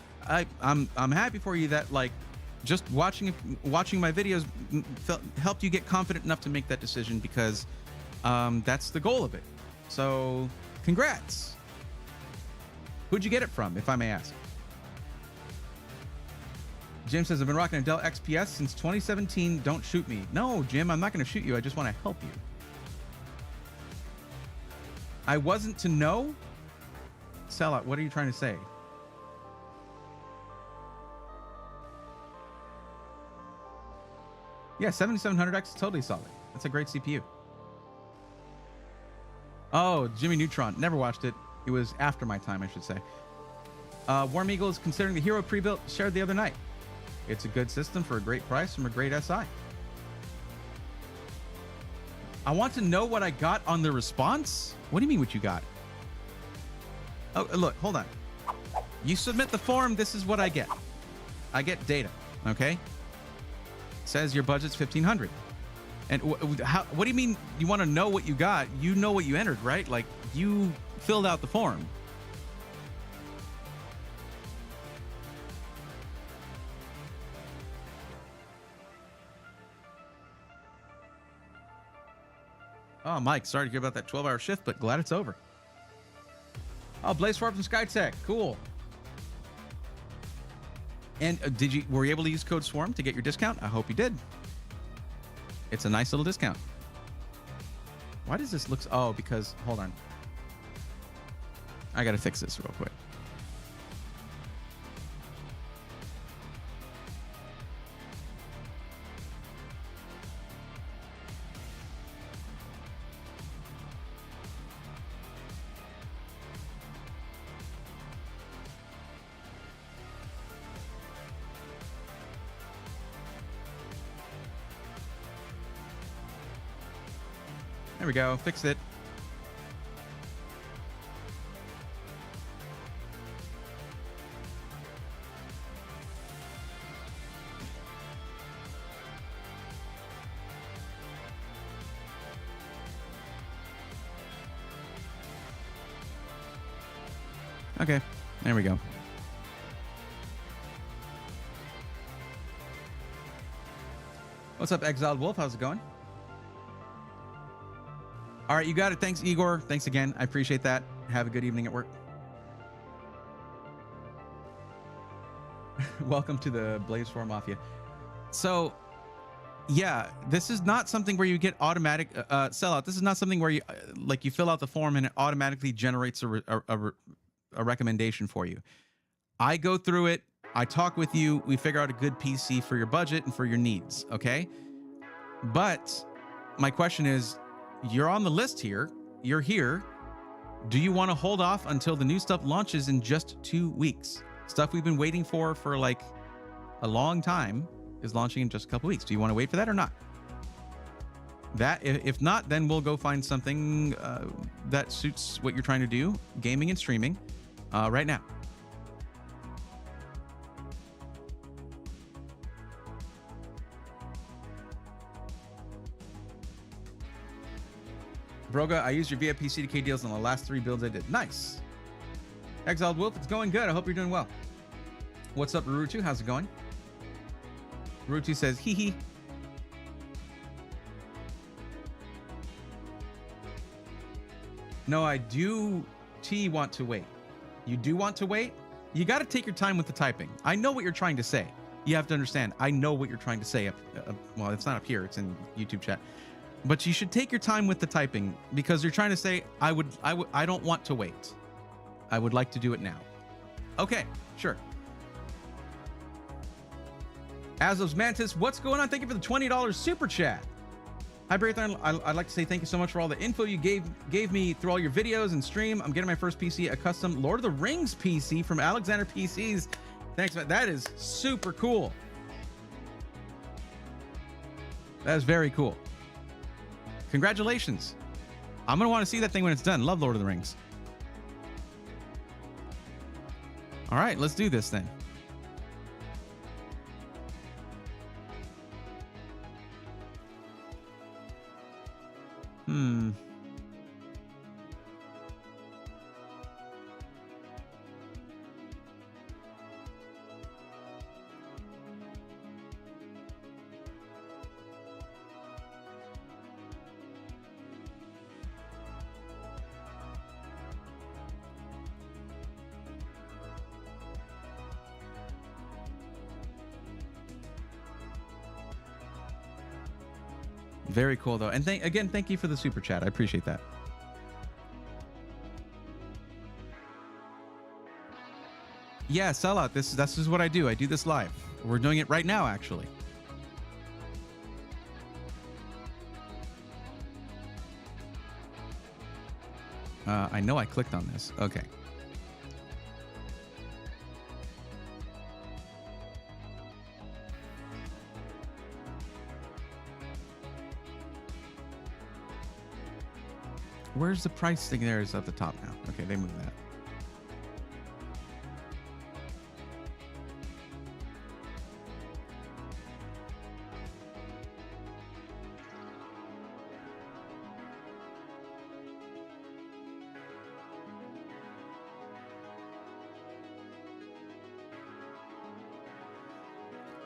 I'm happy for you that like just watching my videos helped you get confident enough to make that decision, because that's the goal of it. So congrats. Who'd you get it from, if I may ask? Jim says, I've been rocking a Dell XPS since 2017. Don't shoot me. No, Jim, I'm not going to shoot you. I just want to help you. I wasn't to know? Sellout, what are you trying to say? Yeah, 7700X is totally solid. That's a great CPU. Oh, Jimmy Neutron. Never watched it. It was after my time, I should say. Warm Eagle is considering the Hero pre-built shared the other night. It's a good system for a great price from a great SI. I want to know what I got on the response. What do you mean what you got? Oh, look, hold on. You submit the form, this is what I get. I get data, okay? It says your budget's 1,500. And what do you mean you want to know what you got? You know what you entered, right? Like, you filled out the form. Oh, Mike, sorry to hear about that 12-hour shift, but glad it's over. Oh, Blaze Farm from SkyTech. Cool. And were you able to use code SWARM to get your discount? I hope you did. It's a nice little discount. Why does this look... Oh, because... Hold on. I got to fix this real quick. There we go. Fixed it. Okay. There we go. What's up, Exiled Wolf? How's it going? All right, you got it. Thanks, Igor. Thanks again. I appreciate that. Have a good evening at work. Welcome to the Blaze 4 Mafia. So, yeah, this is not something where you get automatic sellout. This is not something where you like you fill out the form and it automatically generates a recommendation for you. I go through it. I talk with you. We figure out a good PC for your budget and for your needs. Okay, but my question is, you're on the list here. You're here. Do you want to hold off until the new stuff launches in just 2 weeks? Stuff we've been waiting for like a long time is launching in just a couple weeks. Do you want to wait for that or not? That, if not, then we'll go find something that suits what you're trying to do, gaming and streaming, right now. Broga, I used your VIP CDK deals on the last 3 builds I did. Nice. Exiled Wolf, it's going good. I hope you're doing well. What's up, Rurutu? How's it going? Rurutu says, hee hee. No, I do want to wait. You do want to wait? You got to take your time with the typing. I know what you're trying to say. You have to understand. I know what you're trying to say. Well, it's not up here. It's in YouTube chat. But you should take your time with the typing, because you're trying to say, I don't want to wait. I would like to do it now. Okay, sure. Azov's Mantis, what's going on? Thank you for the $20 super chat. Hi, Braithorn. I'd like to say thank you so much for all the info you gave me through all your videos and stream. I'm getting my first PC, a custom Lord of the Rings PC from Alexander PCs. Thanks, man. That is super cool. That is very cool. Congratulations. I'm going to want to see that thing when it's done. Love Lord of the Rings. All right, let's do this then. Very cool, though. And again, thank you for the super chat. I appreciate that. Yeah, sellout. This is what I do. I do this live. We're doing it right now, actually. I know I clicked on this. Okay. Where's the price thing? There is at the top now. Okay, they moved that.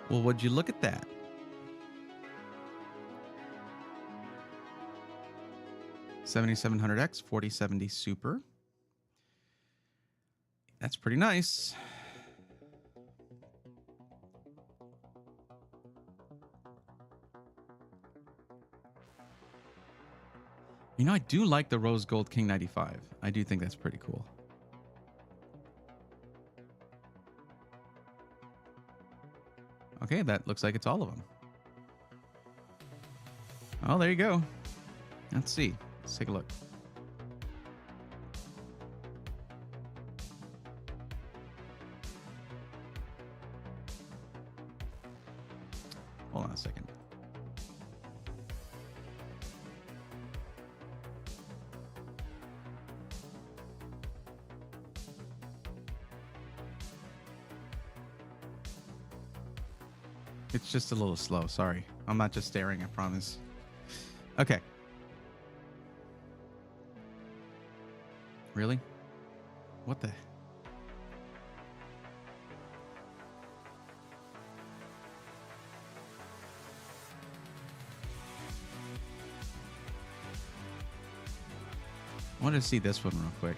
Well, would you look at that? $7700X 4070 Super. That's pretty nice. You know, I do like the rose gold King 95. I do think that's pretty cool. Okay, that looks like it's all of them. Oh, there you go. Let's see. Let's take a look. Hold on a second. It's just a little slow. Sorry. I'm not just staring, I promise. Okay. Really? What the? I want to see this one real quick.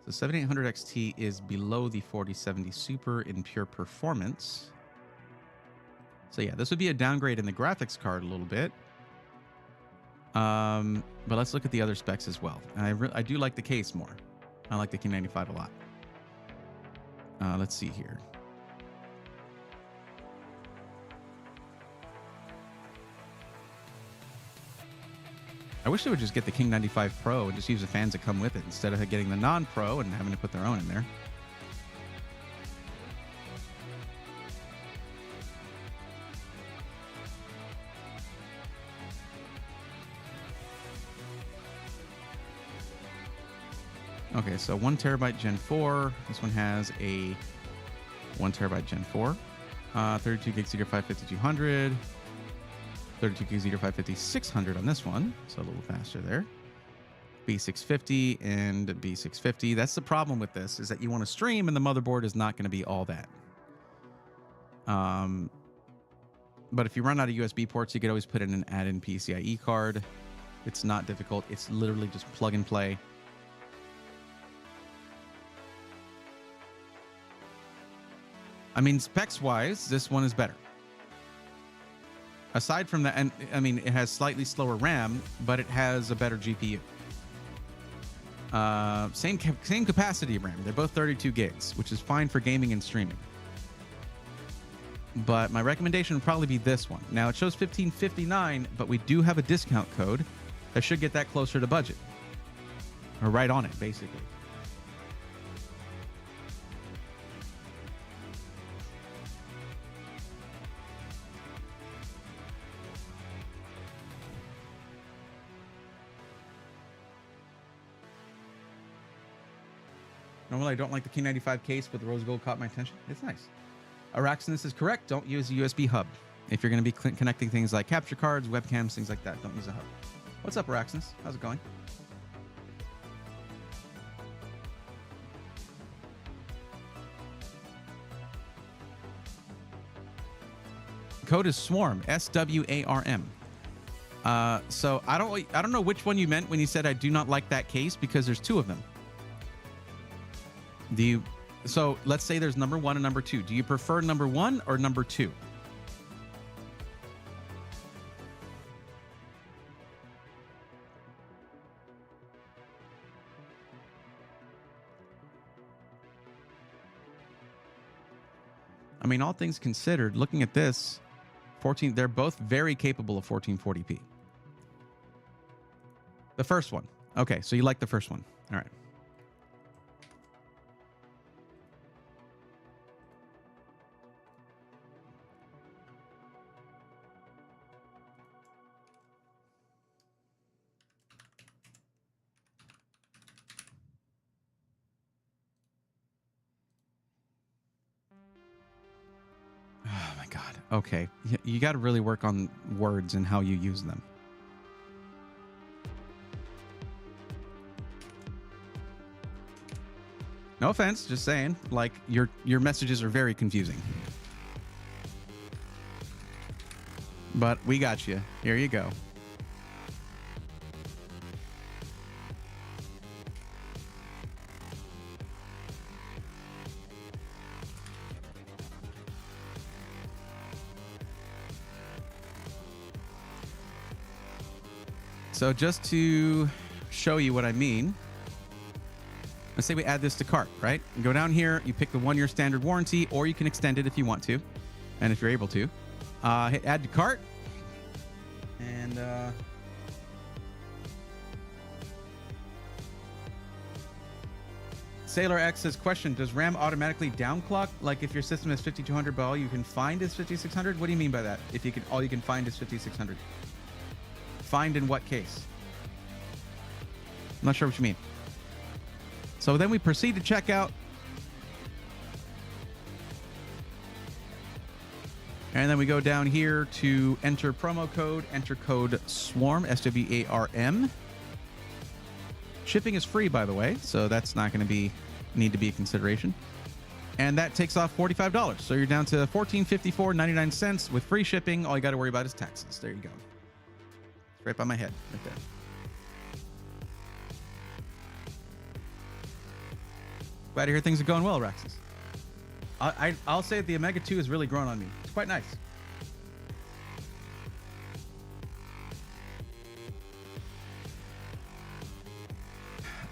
The 7800 XT is below the 4070 Super in pure performance. So yeah, this would be a downgrade in the graphics card a little bit. But let's look at the other specs as well. I do like the case more. I like the King 95 a lot. Let's see here. I wish they would just get the King 95 Pro and just use the fans that come with it instead of getting the non-Pro and having to put their own in there. Okay, so 1 terabyte Gen 4. This one has a 1 terabyte Gen 4. 32 gig CD5 5200. 32 gig CD5 5600 on this one, so a little faster there. B650 and B650. That's the problem with this, is that you want to stream and the motherboard is not going to be all that. But if you run out of USB ports, you could always put in an add-in PCIe card. It's not difficult. It's literally just plug and play. I mean, specs-wise, this one is better. Aside from that, and I mean, it has slightly slower RAM, but it has a better GPU. Same capacity of RAM. They're both 32 gigs, which is fine for gaming and streaming. but my recommendation would probably be this one. Now it shows $15.59, but we do have a discount code that should get that closer to budget, or right on it, basically. Normally, I don't like the K95 case, but the rose gold caught my attention. It's nice. Araxinus is correct. Don't use a USB hub. If you're going to be connecting things like capture cards, webcams, things like that, don't use a hub. What's up, Araxinus? How's it going? Code is SWARM, SWARM. So I don't know which one you meant when you said I do not like that case, because there's two of them. So let's say there's number 1 and number 2. Do you prefer number 1 or number 2? I mean, all things considered, looking at this, they're both very capable of 1440p. The first one. Okay, so you like the first one. All right. Oh my God. Okay. You got to really work on words and how you use them. No offense, just saying, like your messages are very confusing. But we got you. Here you go. So just to show you what I mean, let's say we add this to cart, right? You go down here, you pick the 1-year standard warranty, or you can extend it if you want to, and if you're able to. Hit add to cart, and Sailor X says, question, does RAM automatically downclock? Like if your system is 5200 but all you can find is 5600? What do you mean by that? If you can, all you can find is 5600. Find in what case? I'm not sure what you mean. So then we proceed to checkout. And then we go down here to enter promo code. Enter code SWARM, SWARM. Shipping is free, by the way, so that's not going to need to be a consideration. And that takes off $45. So you're down to $14.54.99 with free shipping. All you got to worry about is taxes. There you go. It's right by my head, right there. Glad to hear things are going well, Raxus. I'll say the Omega 2 has really grown on me. It's quite nice.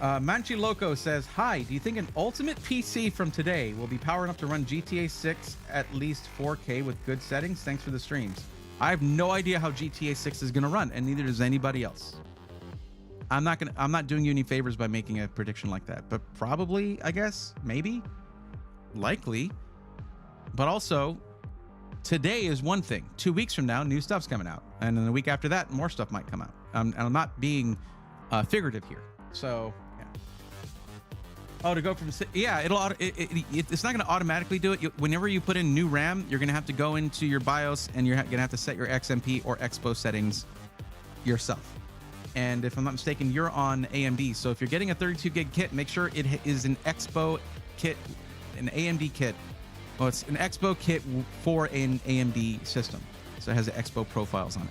Manchi Loco says, hi, do you think an ultimate PC from today will be power enough to run GTA 6 at least 4K with good settings? Thanks for the streams. I have no idea how GTA 6 is going to run, and neither does anybody else. I'm not doing you any favors by making a prediction like that, but probably, I guess, maybe, likely. But also, today is one thing. 2 weeks from now, new stuff's coming out, and then the week after that, more stuff might come out. And I'm not being figurative here. So, yeah. Oh, to go from it's not going to automatically do it. Whenever you put in new RAM, you're going to have to go into your BIOS, and you're going to have to set your XMP or Expo settings yourself. And if I'm not mistaken, you're on AMD. So if you're getting a 32 gig kit, make sure it is an Expo kit, an AMD kit. Well, it's an Expo kit for an AMD system. So it has the Expo profiles on it.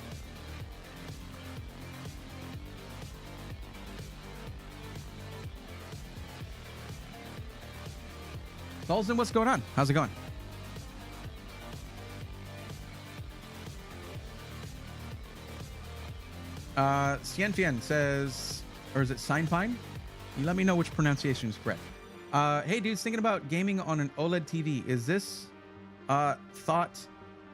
Tolson, what's going on? How's it going? Cienfien says, or is it Seinfine? You let me know which pronunciation is correct. Hey dudes, thinking about gaming on an OLED TV. Is this thought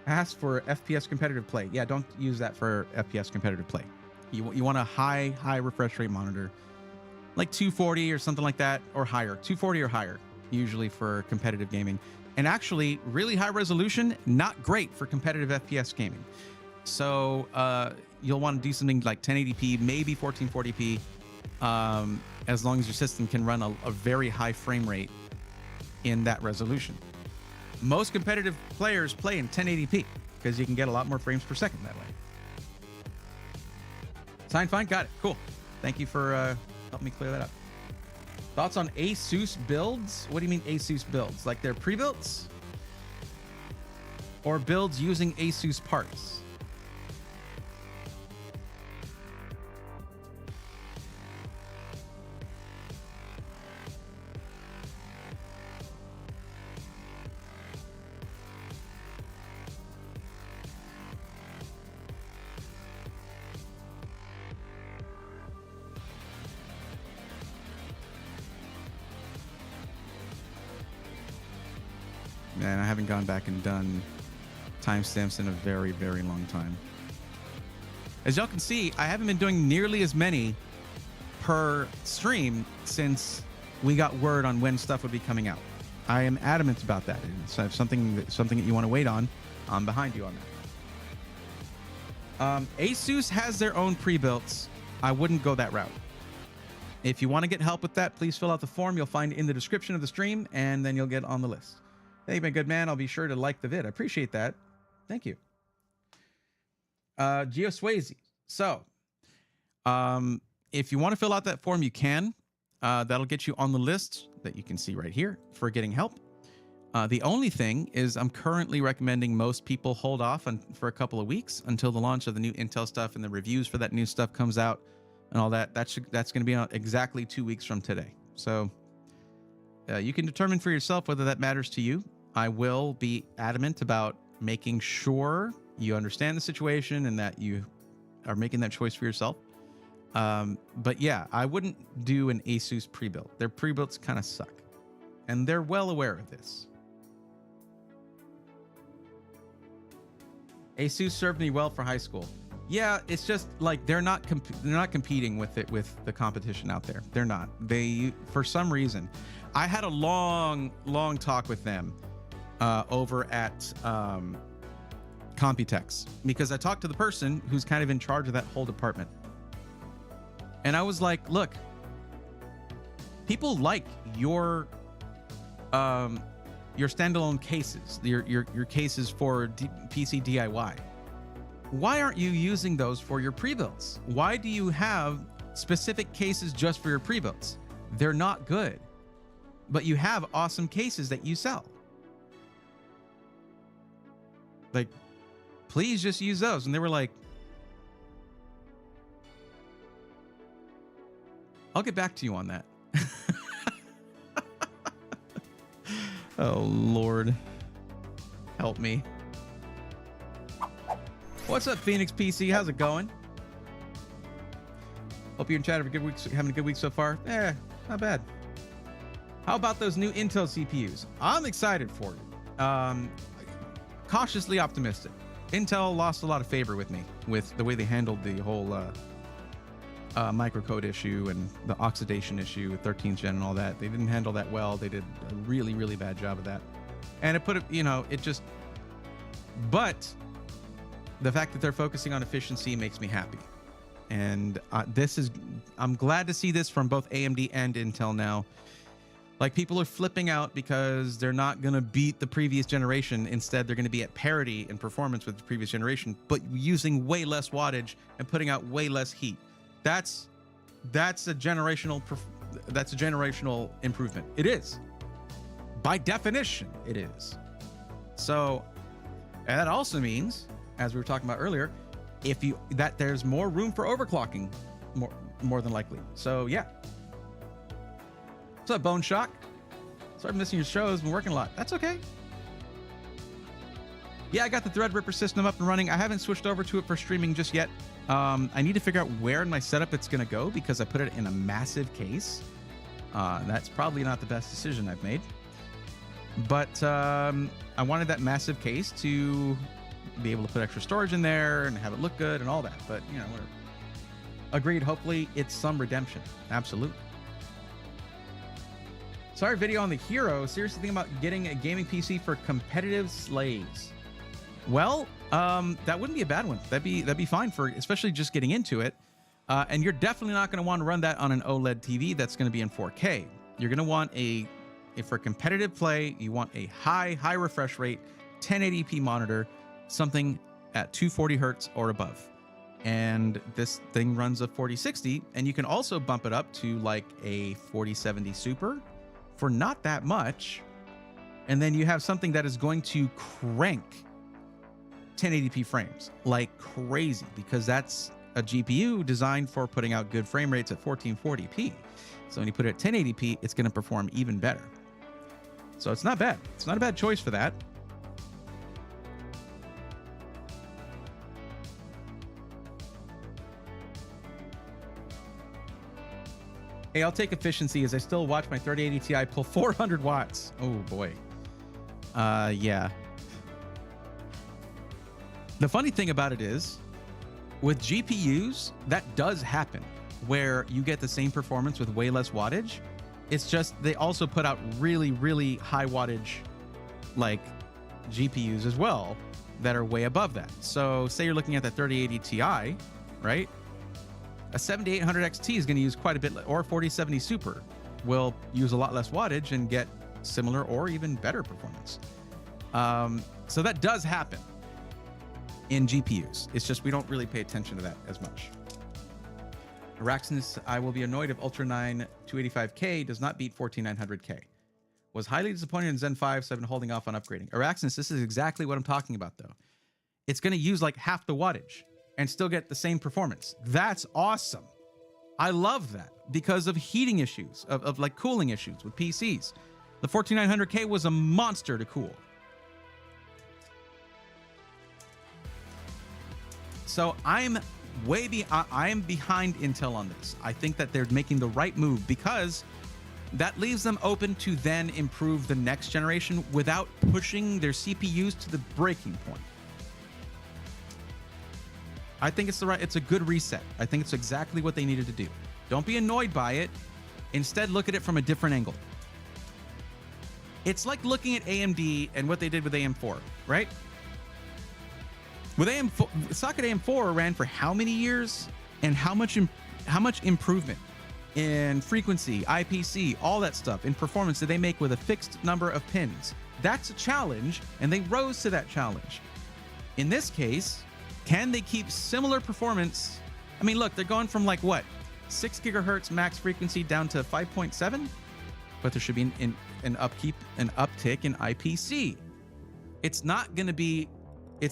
Ask for FPS competitive play. Yeah, don't use that for FPS competitive play. You want a high refresh rate monitor, like 240 or something like that, or higher. 240 or higher, usually for competitive gaming. And actually, really high resolution, not great for competitive FPS gaming. So you'll want to do something like 1080p, maybe 1440p, as long as your system can run a very high frame rate in that resolution. Most competitive players play in 1080p because you can get a lot more frames per second that way. Sign fine, got it. Cool. Thank you for helping me clear that up. Thoughts on ASUS builds? What do you mean ASUS builds? Like they're pre-builds? Or builds using ASUS parts? Man, I haven't gone back and done timestamps in a very, very long time. As y'all can see, I haven't been doing nearly as many per stream since we got word on when stuff would be coming out. I am adamant about that. So if something that you want to wait on, I'm behind you on that. ASUS has their own pre-builts. I wouldn't go that route. If you want to get help with that, please fill out the form you'll find in the description of the stream, and then you'll get on the list. Hey, my good man, I'll be sure to like the vid. I appreciate that. Thank you. Geo Swayze. So, if you want to fill out that form, you can. That'll get you on the list that you can see right here for getting help. The only thing is I'm currently recommending most people hold off for a couple of weeks until the launch of the new Intel stuff and the reviews for that new stuff comes out and all that. That's going to be out exactly 2 weeks from today. So you can determine for yourself whether that matters to you. I will be adamant about making sure you understand the situation and that you are making that choice for yourself. But yeah, I wouldn't do an ASUS pre-built. Their pre-builts kind of suck. And they're well aware of this. ASUS served me well for high school. Yeah, it's just like they're not competing with the competition out there. They're not. They, for some reason, I had a long talk with them over at Computex because I talked to the person who's kind of in charge of that whole department. And I was like, look, people like your standalone cases, your cases for PC DIY. Why aren't you using those for your pre-builds? Why do you have specific cases just for your pre-builds? They're not good, but you have awesome cases that you sell. Like, please just use those. And they were like, I'll get back to you on that. Oh, Lord. Help me. What's up, Phoenix PC? How's it going? Hope you're in chat. Having a good week so far. Not bad. How about those new Intel CPUs? I'm excited for it. Cautiously optimistic. Intel lost a lot of favor with me with the way they handled the whole microcode issue and the oxidation issue with 13th gen and all that. They didn't handle that well. They did a really, really bad job of that. And it put it, it just, but the fact that they're focusing on efficiency makes me happy. And I'm glad to see this from both AMD and Intel now. Like, people are flipping out because they're not going to beat the previous generation. Instead, they're going to be at parity in performance with the previous generation, but using way less wattage and putting out way less heat. That's a generational improvement. It is. By definition, it is. So, and that also means, as we were talking about earlier, that there's more room for overclocking, more than likely. So yeah. What's up, Bone Shock? Sorry I'm missing your shows. Been working a lot. That's okay. Yeah, I got the Threadripper system up and running. I haven't switched over to it for streaming just yet. I need to figure out where in my setup it's going to go because I put it in a massive case. That's probably not the best decision I've made. But I wanted that massive case to be able to put extra storage in there and have it look good and all that. But, you know, agreed. Hopefully it's some redemption. Absolutely. Sorry, video on the Hero. Seriously thinking about getting a gaming PC for competitive slaves. Well, that wouldn't be a bad one. That'd be fine for, especially just getting into it. And you're definitely not going to want to run that on an OLED TV that's going to be in 4K. You're going to want for competitive play, you want a high refresh rate, 1080p monitor, something at 240 hertz or above. And this thing runs a 4060, and you can also bump it up to like a 4070 Super for not that much. And then you have something that is going to crank 1080p frames like crazy, because that's a GPU designed for putting out good frame rates at 1440p. So when you put it at 1080p, it's going to perform even better. So it's not bad. It's not a bad choice for that. Hey, I'll take efficiency as I still watch my 3080 Ti pull 400 watts. Oh boy. Yeah. The funny thing about it is, with GPUs, that does happen, where you get the same performance with way less wattage. It's just they also put out really high wattage like GPUs as well that are way above that. So say you're looking at the 3080 Ti, right? A 7800 XT is going to use quite a bit, or 4070 Super will use a lot less wattage and get similar or even better performance. So that does happen in GPUs. It's just we don't really pay attention to that as much. Araxinus, I will be annoyed if Ultra 9 285K does not beat 14900K. Was highly disappointed in Zen 5, so I've been holding off on upgrading. Araxinus, this is exactly what I'm talking about, though. It's going to use like half the wattage and still get the same performance. That's awesome. I love that because of heating issues, of like cooling issues with PCs. The 14900K was a monster to cool. So I'm behind Intel on this. I think that they're making the right move because that leaves them open to then improve the next generation without pushing their CPUs to the breaking point. I think it's a good reset. I think it's exactly what they needed to do. Don't be annoyed by it. Instead, look at it from a different angle. It's like looking at AMD and what they did with AM4, right? With AM4, socket AM4 ran for how many years, and how much improvement in frequency, IPC, all that stuff, in performance did they make with a fixed number of pins? That's a challenge, and they rose to that challenge. In this case, can they keep similar performance? I mean, look, they're going from like what, 6 gigahertz max frequency down to 5.7, but there should be an uptick in IPC. It's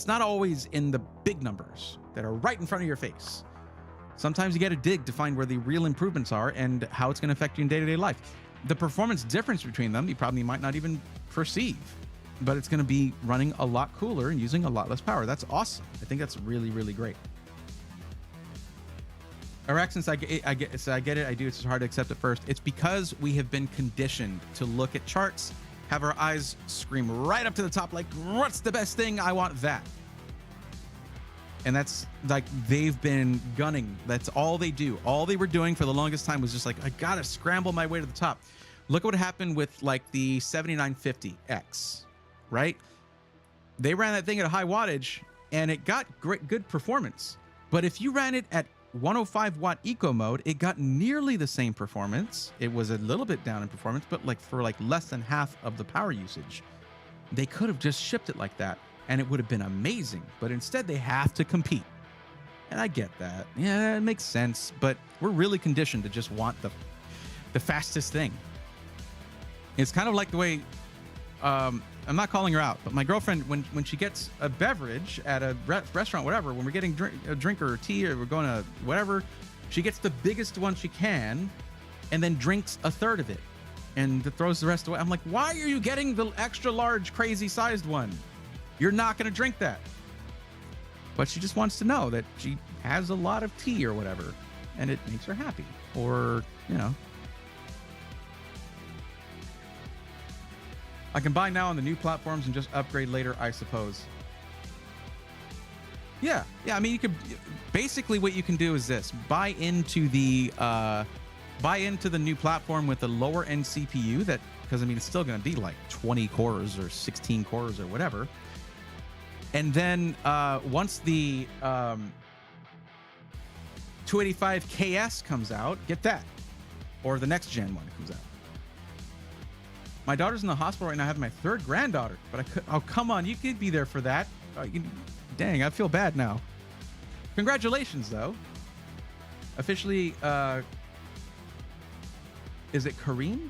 not always in the big numbers that are right in front of your face. Sometimes you got to dig to find where the real improvements are and how it's going to affect you in day-to-day life. The performance difference between them, you probably might not even perceive, but it's going to be running a lot cooler and using a lot less power. That's awesome. I think that's really, really great. Araxinus, I get it. I do. It's just hard to accept at first. It's because we have been conditioned to look at charts, have our eyes scream right up to the top, like, what's the best thing? I want that. And that's like, they've been gunning. That's all they do. All they were doing for the longest time was just like, I gotta scramble my way to the top. Look at what happened with like the 7950X, right? They ran that thing at a high wattage and it got good performance. But if you ran it at 105 watt eco mode, it got nearly the same performance. It was a little bit down in performance, but like for like less than half of the power usage. They could have just shipped it like that and it would have been amazing, but instead they have to compete. And I get that. Yeah, it makes sense, but we're really conditioned to just want the fastest thing. It's kind of like the way, I'm not calling her out, but my girlfriend, when she gets a beverage at a restaurant, whatever, when we're getting a drink or tea or we're going to whatever, she gets the biggest one she can and then drinks a third of it and throws the rest away. I'm like, why are you getting the extra large, crazy sized one? You're not going to drink that. But she just wants to know that she has a lot of tea or whatever, and it makes her happy. Or, you know. I can buy now on the new platforms and just upgrade later, I suppose. Yeah. I mean, you could basically what you can do is this: buy into the new platform with a lower end CPU. That because I mean it's still going to be like 20 cores or 16 cores or whatever. And then once the 285KS comes out, get that, or the next gen one comes out. My daughter's in the hospital right now. I have my third granddaughter, but I could. Oh, come on, you could be there for that. Dang, I feel bad now. Congratulations, though. Officially, is it Kareem?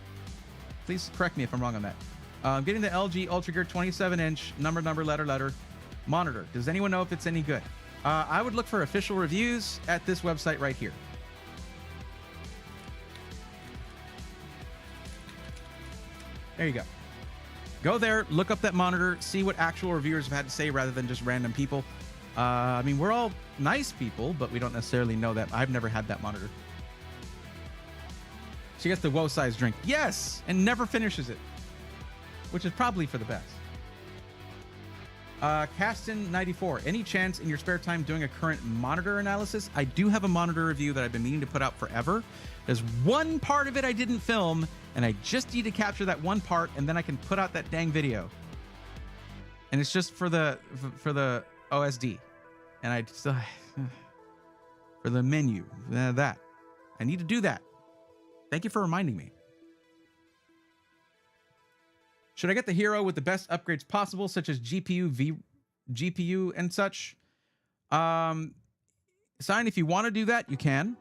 Please correct me if I'm wrong on that. Getting the LG Ultra Gear 27-inch number letter monitor. Does anyone know if it's any good? I would look for official reviews at this website right here. There you go. Go there, look up that monitor, see what actual reviewers have had to say rather than just random people. I mean, we're all nice people, but we don't necessarily know that. I've never had that monitor. She gets the Woe size drink. Yes! And never finishes it, which is probably for the best. Caston94, any chance in your spare time doing a current monitor analysis? I do have a monitor review that I've been meaning to put out forever. There's one part of it I didn't film, and I just need to capture that one part, and then I can put out that dang video. And it's just for the OSD, and I still for the menu that I need to do that. Thank you for reminding me. Should I get the Hero with the best upgrades possible, such as GPU and such? Sign, if you want to do that, you can.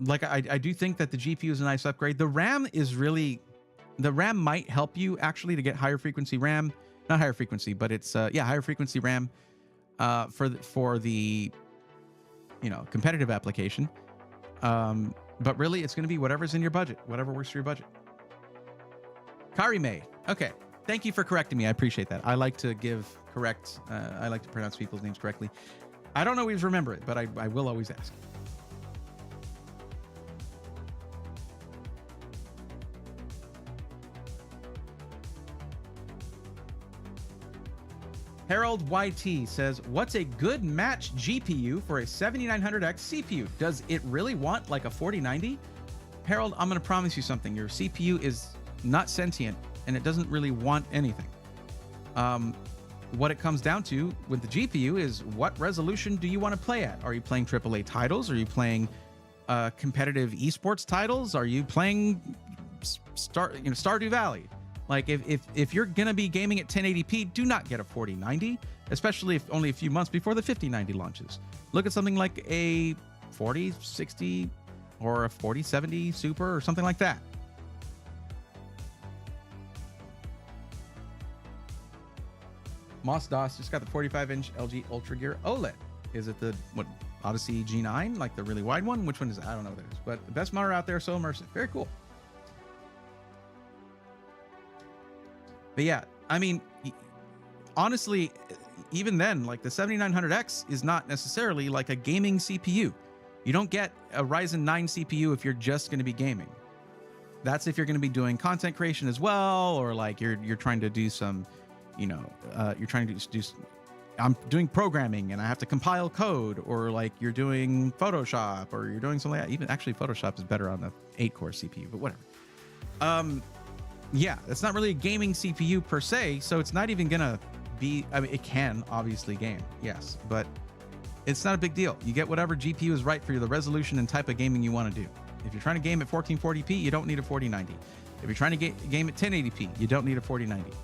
Like I do think that the GPU is a nice upgrade. The RAM might help you actually to get higher frequency RAM. Not higher frequency, but it's higher frequency RAM for the competitive application. But really, it's going to be whatever's in your budget, whatever works for your budget. Kari May. Okay. Thank you for correcting me. I appreciate that. I like to I like to pronounce people's names correctly. I don't always remember it, but I will always ask. Harold YT says, what's a good match GPU for a 7900X CPU? Does it really want like a 4090? Harold, I'm going to promise you something. Your CPU is not sentient, and it doesn't really want anything. What it comes down to with the GPU is what resolution do you want to play at? Are you playing AAA titles? Are you playing competitive esports titles? Are you playing Stardew Valley? Like if you're gonna be gaming at 1080p, do not get a 4090, especially if only a few months before the 5090 launches. Look at something like a 4060 or a 4070 Super or something like that. Moss Doss just got the 45-inch LG Ultra Gear OLED. Is it the Odyssey G9, like the really wide one? Which one is it? I don't know what that is, but the best monitor out there, so immersive. Very cool. But yeah, I mean, honestly, even then, like the 7900X is not necessarily like a gaming CPU. You don't get a Ryzen 9 CPU if you're just going to be gaming. That's if you're going to be doing content creation as well, or like you're trying to do some, you're trying to do I'm doing programming and I have to compile code, or like you're doing Photoshop, or you're doing something like that. Even actually Photoshop is better on the 8-core CPU, but whatever. Yeah, it's not really a gaming CPU per se, so it's not even gonna be, I mean, it can obviously game, yes, but it's not a big deal. You get whatever GPU is right for the resolution and type of gaming you want to do. If you're trying to game at 1440p, you don't need a 4090. If you're trying to game at 1080p, you don't need a 4090.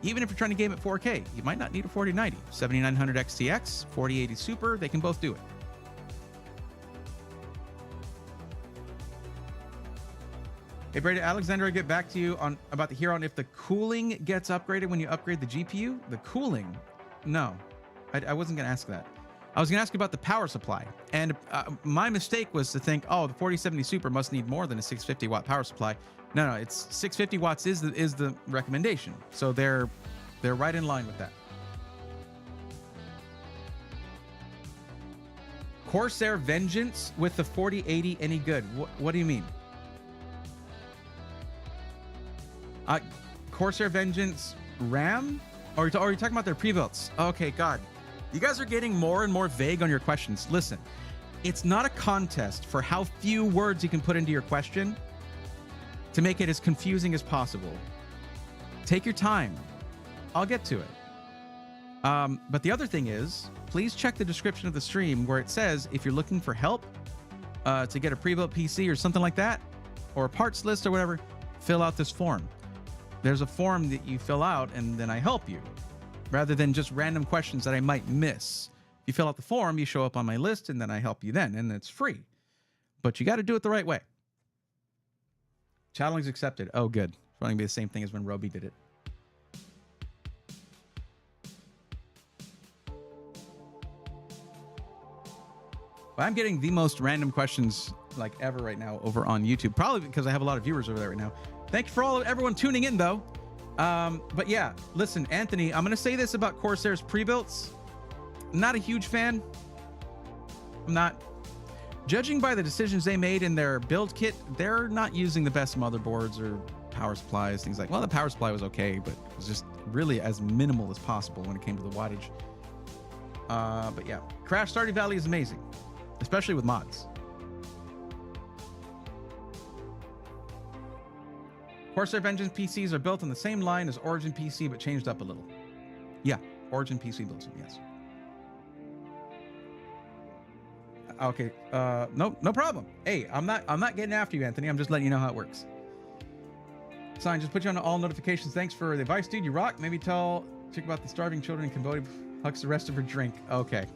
Even if you're trying to game at 4K, you might not need a 4090. 7900 XTX, 4080 Super, they can both do it. Hey, Brady, Alexander, I'll get back to you about the Hero on if the cooling gets upgraded when you upgrade the GPU. The cooling? No, I wasn't going to ask that. I was going to ask about the power supply. And my mistake was to think, oh, the 4070 Super must need more than a 650 watt power supply. No, it's 650 watts is the recommendation. So they're right in line with that. Corsair Vengeance with the 4080 any good? What do you mean? Corsair Vengeance RAM Or are you talking about their pre-builts? Okay, God. You guys are getting more and more vague on your questions. Listen, it's not a contest for how few words you can put into your question to make it as confusing as possible. Take your time. I'll get to it. But the other thing is, please check the description of the stream where it says if you're looking for help to get a pre-built PC or something like that, or a parts list or whatever, fill out this form. There's a form that you fill out and then I help you, rather than just random questions that I might miss. If you fill out the form, you show up on my list and then I help you then, and it's free. But you got to do it the right way. Challenge accepted. Oh, good. It's probably going to be the same thing as when Roby did it. But I'm getting the most random questions like ever right now over on YouTube. Probably because I have a lot of viewers over there right now. Thank you for everyone tuning in, though. But yeah, listen, Anthony, I'm going to say this about Corsair's pre-builts. Not a huge fan. I'm not. Judging by the decisions they made in their build kit, they're not using the best motherboards or power supplies, things like, well, the power supply was okay, but it was just really as minimal as possible when it came to the wattage. But yeah, Crash Stardew Valley is amazing, especially with mods. Corsair Vengeance PCs are built on the same line as Origin PC, but changed up a little. Yeah, Origin PC builds them, yes. Okay, no problem. Hey, I'm not getting after you, Anthony. I'm just letting you know how it works. Sign, just put you on all notifications. Thanks for the advice, dude. You rock. Maybe tell chick about the starving children in Cambodia. Hucks the rest of her drink. Okay.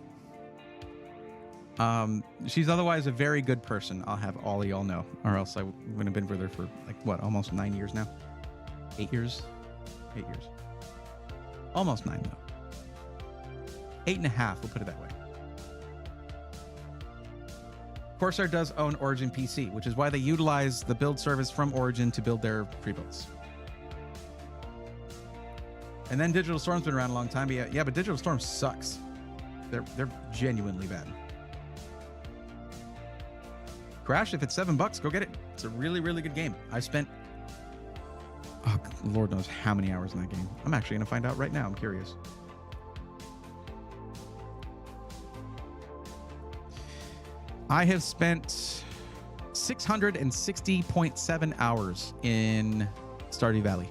She's otherwise a very good person. I'll have all of y'all know, or else I wouldn't have been with her for like what, almost 9 years now. 8 years. 8 years. Almost 9 though. 8.5. We'll put it that way. Corsair does own Origin PC, which is why they utilize the build service from Origin to build their pre-builds. And then Digital Storm's been around a long time, but yeah, but Digital Storm sucks. They're genuinely bad. Crash, if it's $7, go get it. It's a really, really good game. I spent, oh, Lord knows how many hours in that game. I'm actually going to find out right now. I'm curious. I have spent 660.7 hours in Stardew Valley.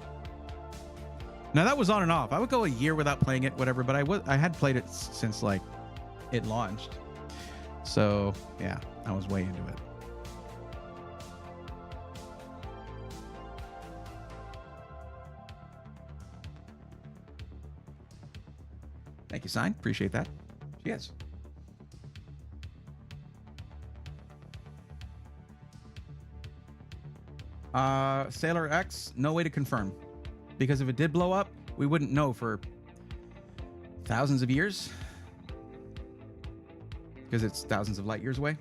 Now that was on and off. I would go a year without playing it, whatever, but I had played it since like it launched. So yeah, I was way into it. Thank you, Sign. Appreciate that. Yes. Sailor X, no way to confirm. Because if it did blow up, we wouldn't know for thousands of years. Because it's thousands of light years away.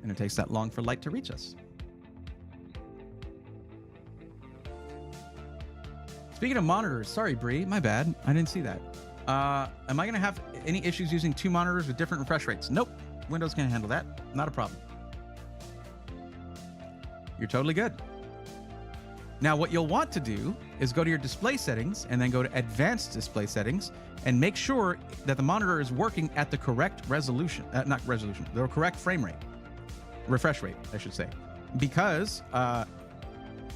And it takes that long for light to reach us. Speaking of monitors, sorry, Bree, my bad. I didn't see that. Am I going to have any issues using 2 monitors with different refresh rates? Nope. Windows can handle that. Not a problem. You're totally good. Now, what you'll want to do is go to your display settings and then go to advanced display settings and make sure that the monitor is working at the correct resolution, not resolution, the correct frame rate, refresh rate, I should say, because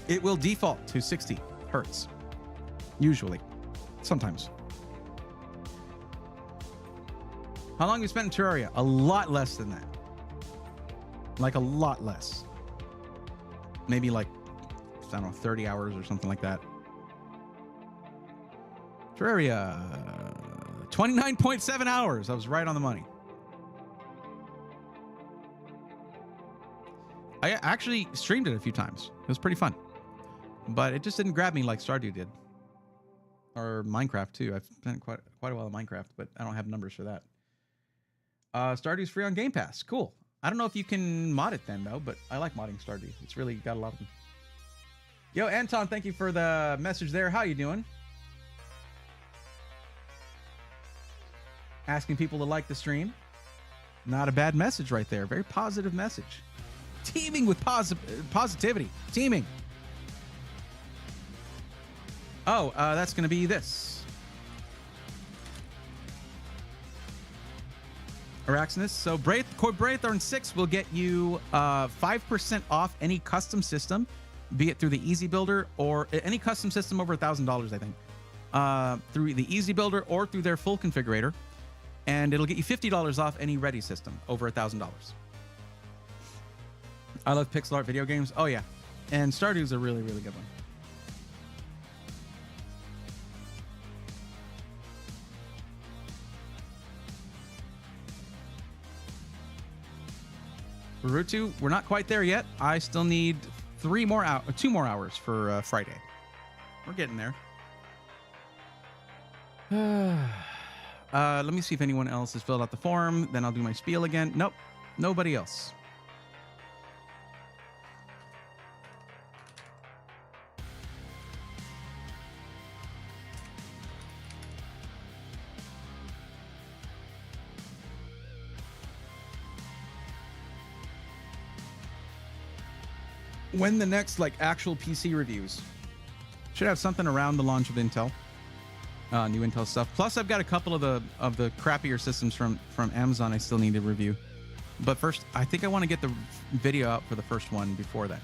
it will default to 60 hertz. Usually. Sometimes. How long have you spent in Terraria? A lot less than that. Like a lot less. Maybe like, I don't know, 30 hours or something like that. Terraria, 29.7 hours. I was right on the money. I actually streamed it a few times. It was pretty fun. But it just didn't grab me like Stardew did. Or Minecraft, too. I've spent quite a while in Minecraft, but I don't have numbers for that. Stardew's free on Game Pass. Cool. I don't know if you can mod it then, though, but I like modding Stardew. It's really got a lot of them. Yo, Anton, thank you for the message there. How you doing? Asking people to like the stream. Not a bad message right there. Very positive message. Teeming with positivity. Teeming. Oh, that's going to be this. Araxinus. So Braithorn 6 will get you 5% off any custom system, be it through the Easy Builder or any custom system over $1,000, I think, through the Easy Builder or through their full configurator. And it'll get you $50 off any ready system over $1,000. I love pixel art video games. Oh, yeah. And Stardew's a really, really good one. Barutu, we're not quite there yet. I still need 2 more hours for Friday. We're getting there. Let me see if anyone else has filled out the form. Then I'll do my spiel again. Nope, nobody else. When the next actual PC reviews? Should have something around the launch of Intel, new Intel stuff. Plus, I've got a couple of the crappier systems from Amazon I still need to review. But first, I think I want to get the video out for the first one before that.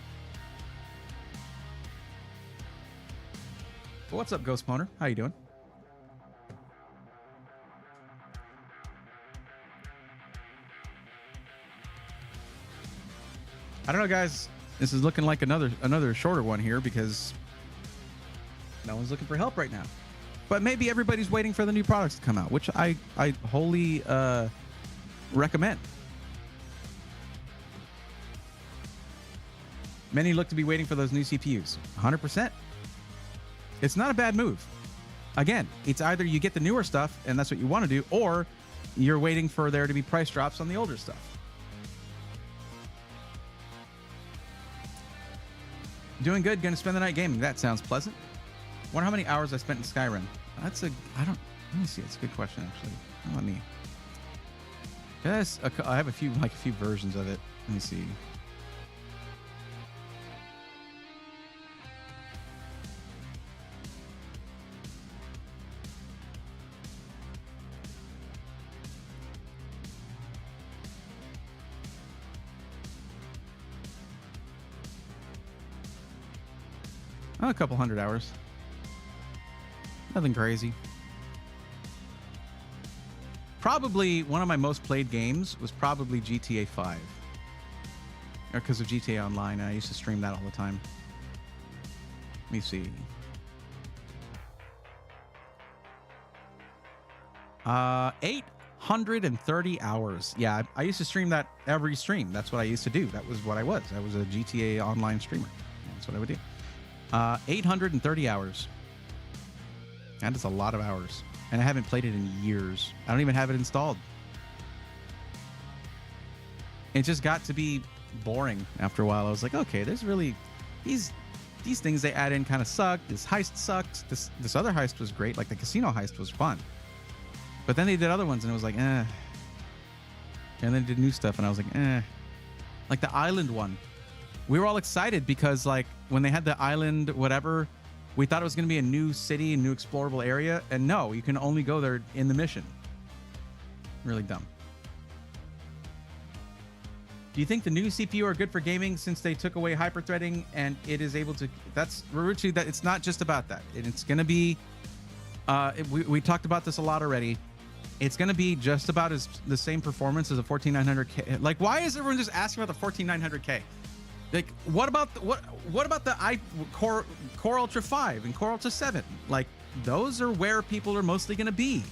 What's up, Ghost Moner? How you doing? I don't know, guys. This is looking like another shorter one here because no one's looking for help right now. But maybe everybody's waiting for the new products to come out, which I wholly recommend. Many look to be waiting for those new CPUs. 100%. It's not a bad move. Again, it's either you get the newer stuff and that's what you want to do, or you're waiting for there to be price drops on the older stuff. Doing good. Going to spend the night gaming. That sounds pleasant. Wonder how many hours I spent in Skyrim. Let me see. It's a good question, actually. Let me. Yes, I have a few versions of it. Let me see. A couple hundred hours. Nothing crazy. Probably one of my most played games was probably GTA 5. Because of GTA Online. I used to stream that all the time. Let me see. 830 hours. Yeah, I used to stream that every stream. That's what I used to do. That was what I was. I was a GTA Online streamer. That's what I would do. 830 hours. That is a lot of hours. And I haven't played it in years. I don't even have it installed. It just got to be boring after a while. I was like, okay, there's really... These things they add in kind of suck. This heist sucked. This other heist was great. Like the casino heist was fun. But then they did other ones and it was like, eh. And then they did new stuff and I was like, eh. Like the island one. We were all excited because when they had the island whatever, we thought it was going to be a new city, a new explorable area. And no, you can only go there in the mission. Really dumb. Do you think the new CPU are good for gaming since they took away hyperthreading and it is able to... That's Raruchi, that it's not just about that. It's going to be... we talked about this a lot already. It's going to be just about the same performance as a 14900K. Like, why is everyone just asking about the 14900K? Like, what about the Core Ultra 5 and Core Ultra 7? Like, those are where people are mostly going to be.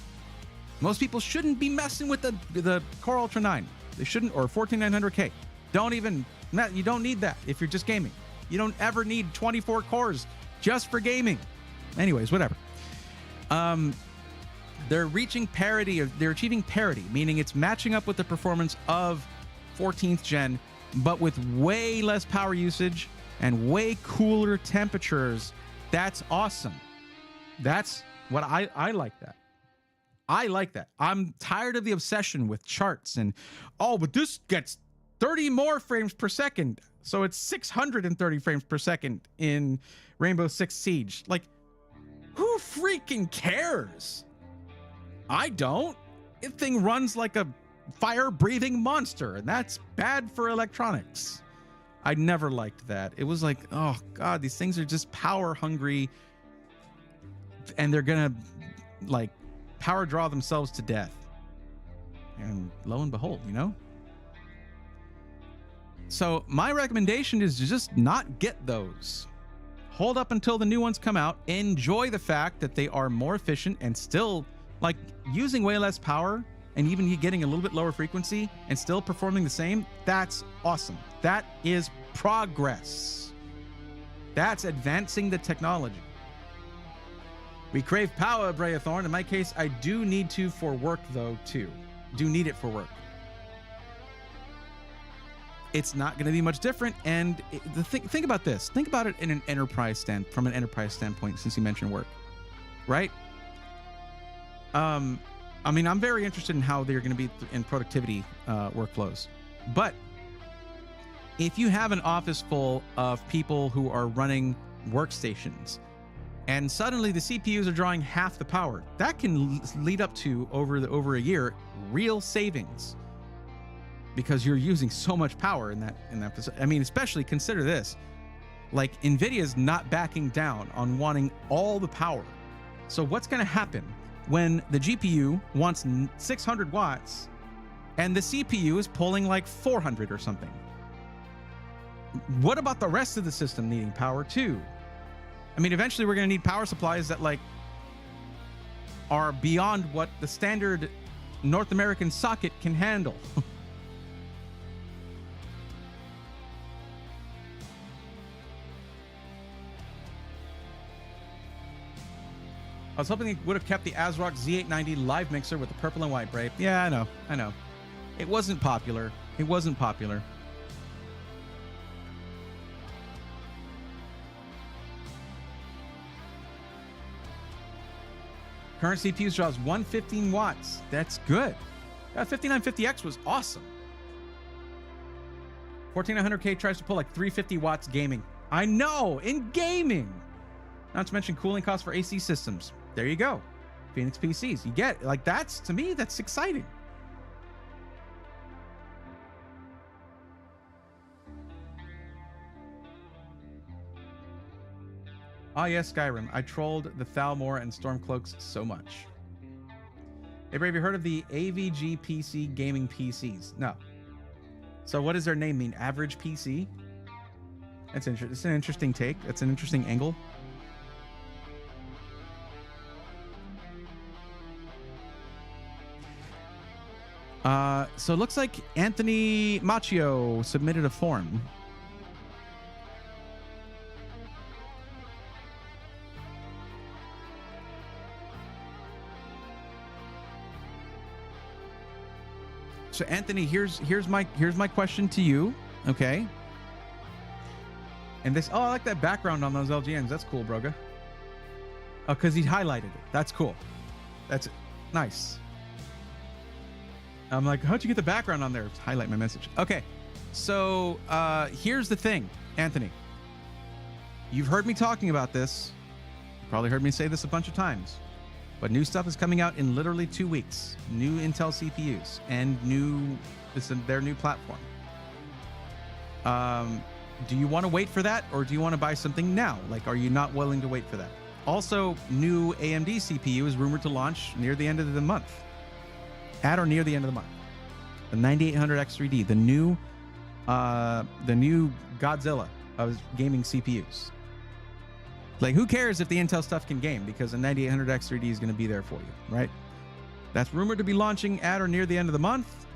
Most people shouldn't be messing with the Core Ultra 9. They shouldn't, or 14900K. You don't need that if you're just gaming. You don't ever need 24 cores just for gaming. Anyways, whatever. They're achieving parity, meaning it's matching up with the performance of 14th gen, but with way less power usage and way cooler temperatures. That's awesome. That's what I like that. I like that. I'm tired of the obsession with charts and, but this gets 30 more frames per second. So it's 630 frames per second in Rainbow Six Siege. Like, Who freaking cares? I don't. The thing runs like a fire-breathing monster, and that's bad for electronics. I never liked that. It was like, oh God, these things are just power hungry, and they're gonna like power draw themselves to death. And lo and behold, you know? So my recommendation is to just not get those. Hold up until the new ones come out. Enjoy the fact that they are more efficient and still like using way less power and even getting a little bit lower frequency and still performing the same. That's awesome. That is progress. That's advancing the technology. We crave power, Breathorn. In my case, I do need to for work though too. Do need it for work. It's not going to be much different. And think about this. Think about it in an enterprise from an enterprise standpoint, since you mentioned work, right? I mean, I'm very interested in how they're going to be in productivity workflows. But if you have an office full of people who are running workstations, and suddenly the CPUs are drawing half the power, that can lead up to over a year real savings, because you're using so much power in that facility. I mean, especially consider this, like NVIDIA's not backing down on wanting all the power. So what's going to happen when the GPU wants 600 watts and the CPU is pulling like 400 or something? What about the rest of the system needing power too? I mean, eventually we're going to need power supplies that like are beyond what the standard North American socket can handle. I was hoping they would have kept the ASRock Z890 live mixer with the purple and white braid. Yeah, I know. It wasn't popular. Current CPUs draws 115 watts. That's good. That 5950X was awesome. 14900K tries to pull like 350 watts gaming. I know, in gaming. Not to mention cooling costs for AC systems. There you go. Phoenix PCs. You get it. Like, that's, to me, that's exciting. Oh yes, Skyrim. I trolled the Thalmor and Stormcloaks so much. Hey, Brave, you heard of the AVG PC gaming PCs? No. So what does their name mean? Average PC? That's interesting. It's an interesting take. That's an interesting angle. So it looks like Anthony Macchio submitted a form. So Anthony, here's my question to you, okay? And this, oh, I like that background on those LGNs. That's cool, Broga. Oh, because he highlighted it. That's cool. That's nice. I'm like, how'd you get the background on there? Let's highlight my message. Okay, so here's the thing, Anthony. You've heard me talking about this. You probably heard me say this a bunch of times. But new stuff is coming out in literally 2 weeks. New Intel CPUs and their new platform. Do you want to wait for that, or do you want to buy something now? Like, are you not willing to wait for that? Also, new AMD CPU is rumored to launch near the end of the month. At or near the end of the month. The 9800X3D, the new Godzilla of gaming CPUs. Like, who cares if the Intel stuff can game, because the 9800X3D is going to be there for you, right? That's rumored to be launching at or near the end of the month,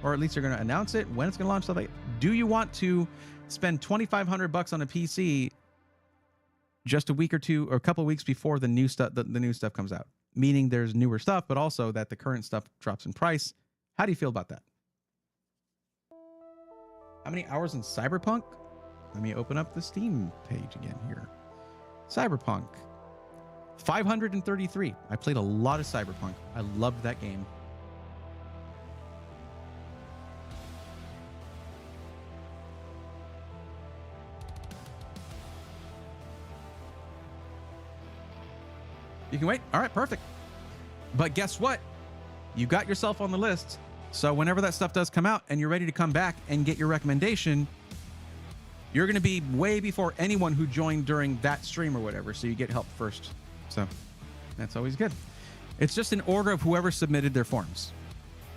or at least they're going to announce it when it's going to launch. Stuff like, do you want to spend $2,500 on a PC just a week or two, or a couple of weeks before the new stuff comes out? Meaning there's newer stuff, but also that the current stuff drops in price. How do you feel about that? How many hours in Cyberpunk? Let me open up the Steam page again here. Cyberpunk. 533. I played a lot of Cyberpunk. I loved that game. You can wait? All right, perfect. But guess what? You got yourself on the list. So whenever that stuff does come out and you're ready to come back and get your recommendation, you're going to be way before anyone who joined during that stream or whatever. So you get help first. So that's always good. It's just in order of whoever submitted their forms.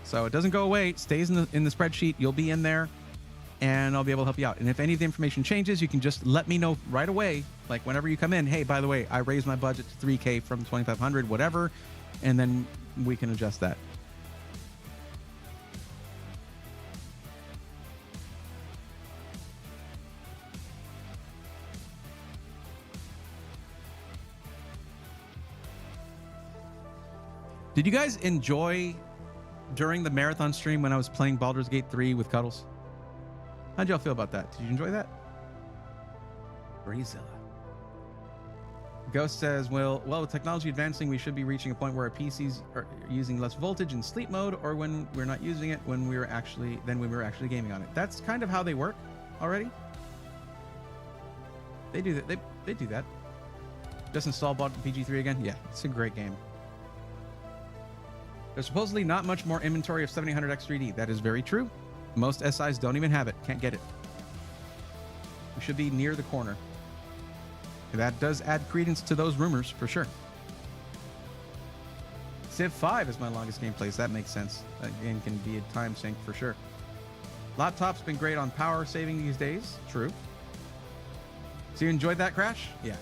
So it doesn't go away. It stays in the spreadsheet. You'll be in there and I'll be able to help you out. And if any of the information changes, you can just let me know right away. Like whenever you come in, hey, by the way, I raised my budget to 3K from 2,500, whatever. And then we can adjust that. Did you guys enjoy during the marathon stream when I was playing Baldur's Gate 3 with Cuddles? How'd y'all feel about that? Did you enjoy that? Breezilla. Ghost says, well, with technology advancing, we should be reaching a point where our PCs are using less voltage in sleep mode, or when we're not using it when we were actually gaming on it. That's kind of how they work already. They do that. They do that. Just install PG3 again. Yeah, it's a great game. There's supposedly not much more inventory of 7800X 3D. That is very true. Most SIs don't even have it. Can't get it. We should be near the corner. That does add credence to those rumors for sure. Civ 5 is my longest gameplay, so that makes sense. That game can be a time sink for sure. Laptop's been great on power saving these days. True. So you enjoyed that, Crash? Yeah.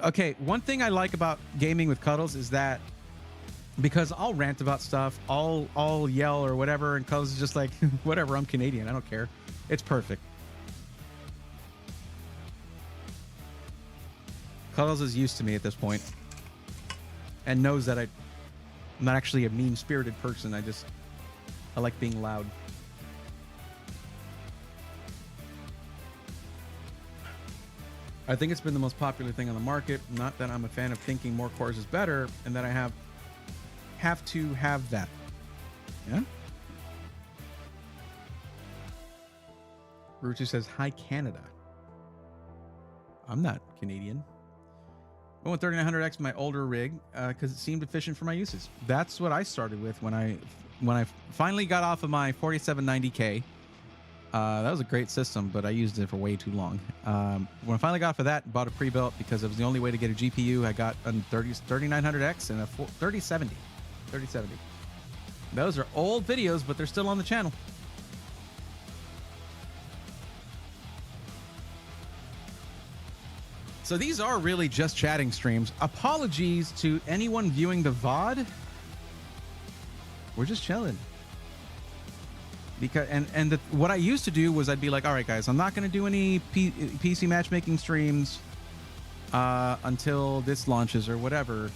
Okay, one thing I like about gaming with Cuddles is that because I'll rant about stuff, I'll yell or whatever, and Cuddles is just like, whatever, I'm Canadian, I don't care. It's perfect. Cuddles is used to me at this point and knows that I'm not actually a mean-spirited person. I like being loud. I think it's been the most popular thing on the market. Not that I'm a fan of thinking more cores is better and that I have to have that. Yeah? Rutu says, hi, Canada. I'm not Canadian. I went 3900X my older rig because it seemed efficient for my uses. That's what I started with when I finally got off of my 4790K. That was a great system, but I used it for way too long. When I finally got off of that, bought a pre-built because it was the only way to get a GPU. I got a 3900X and a 3070. Those are old videos, but they're still on the channel. So these are really just chatting streams. Apologies to anyone viewing the VOD. We're just chilling. Because what I used to do was I'd be like, all right, guys, I'm not going to do any PC matchmaking streams until this launches or whatever,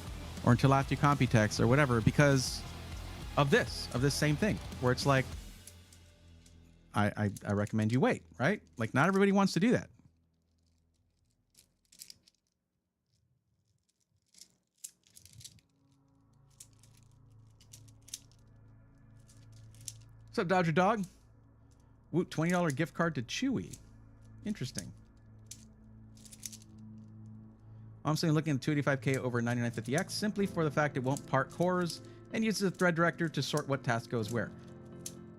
or until after Computex or whatever, because of this same thing, where it's like, I recommend you wait, right? Like, not everybody wants to do that. What's up, Dodger Dog? Woot, $20 gift card to Chewy. Interesting. I'm saying looking at 285K over 9950X simply for the fact it won't part cores and uses a thread director to sort what task goes where.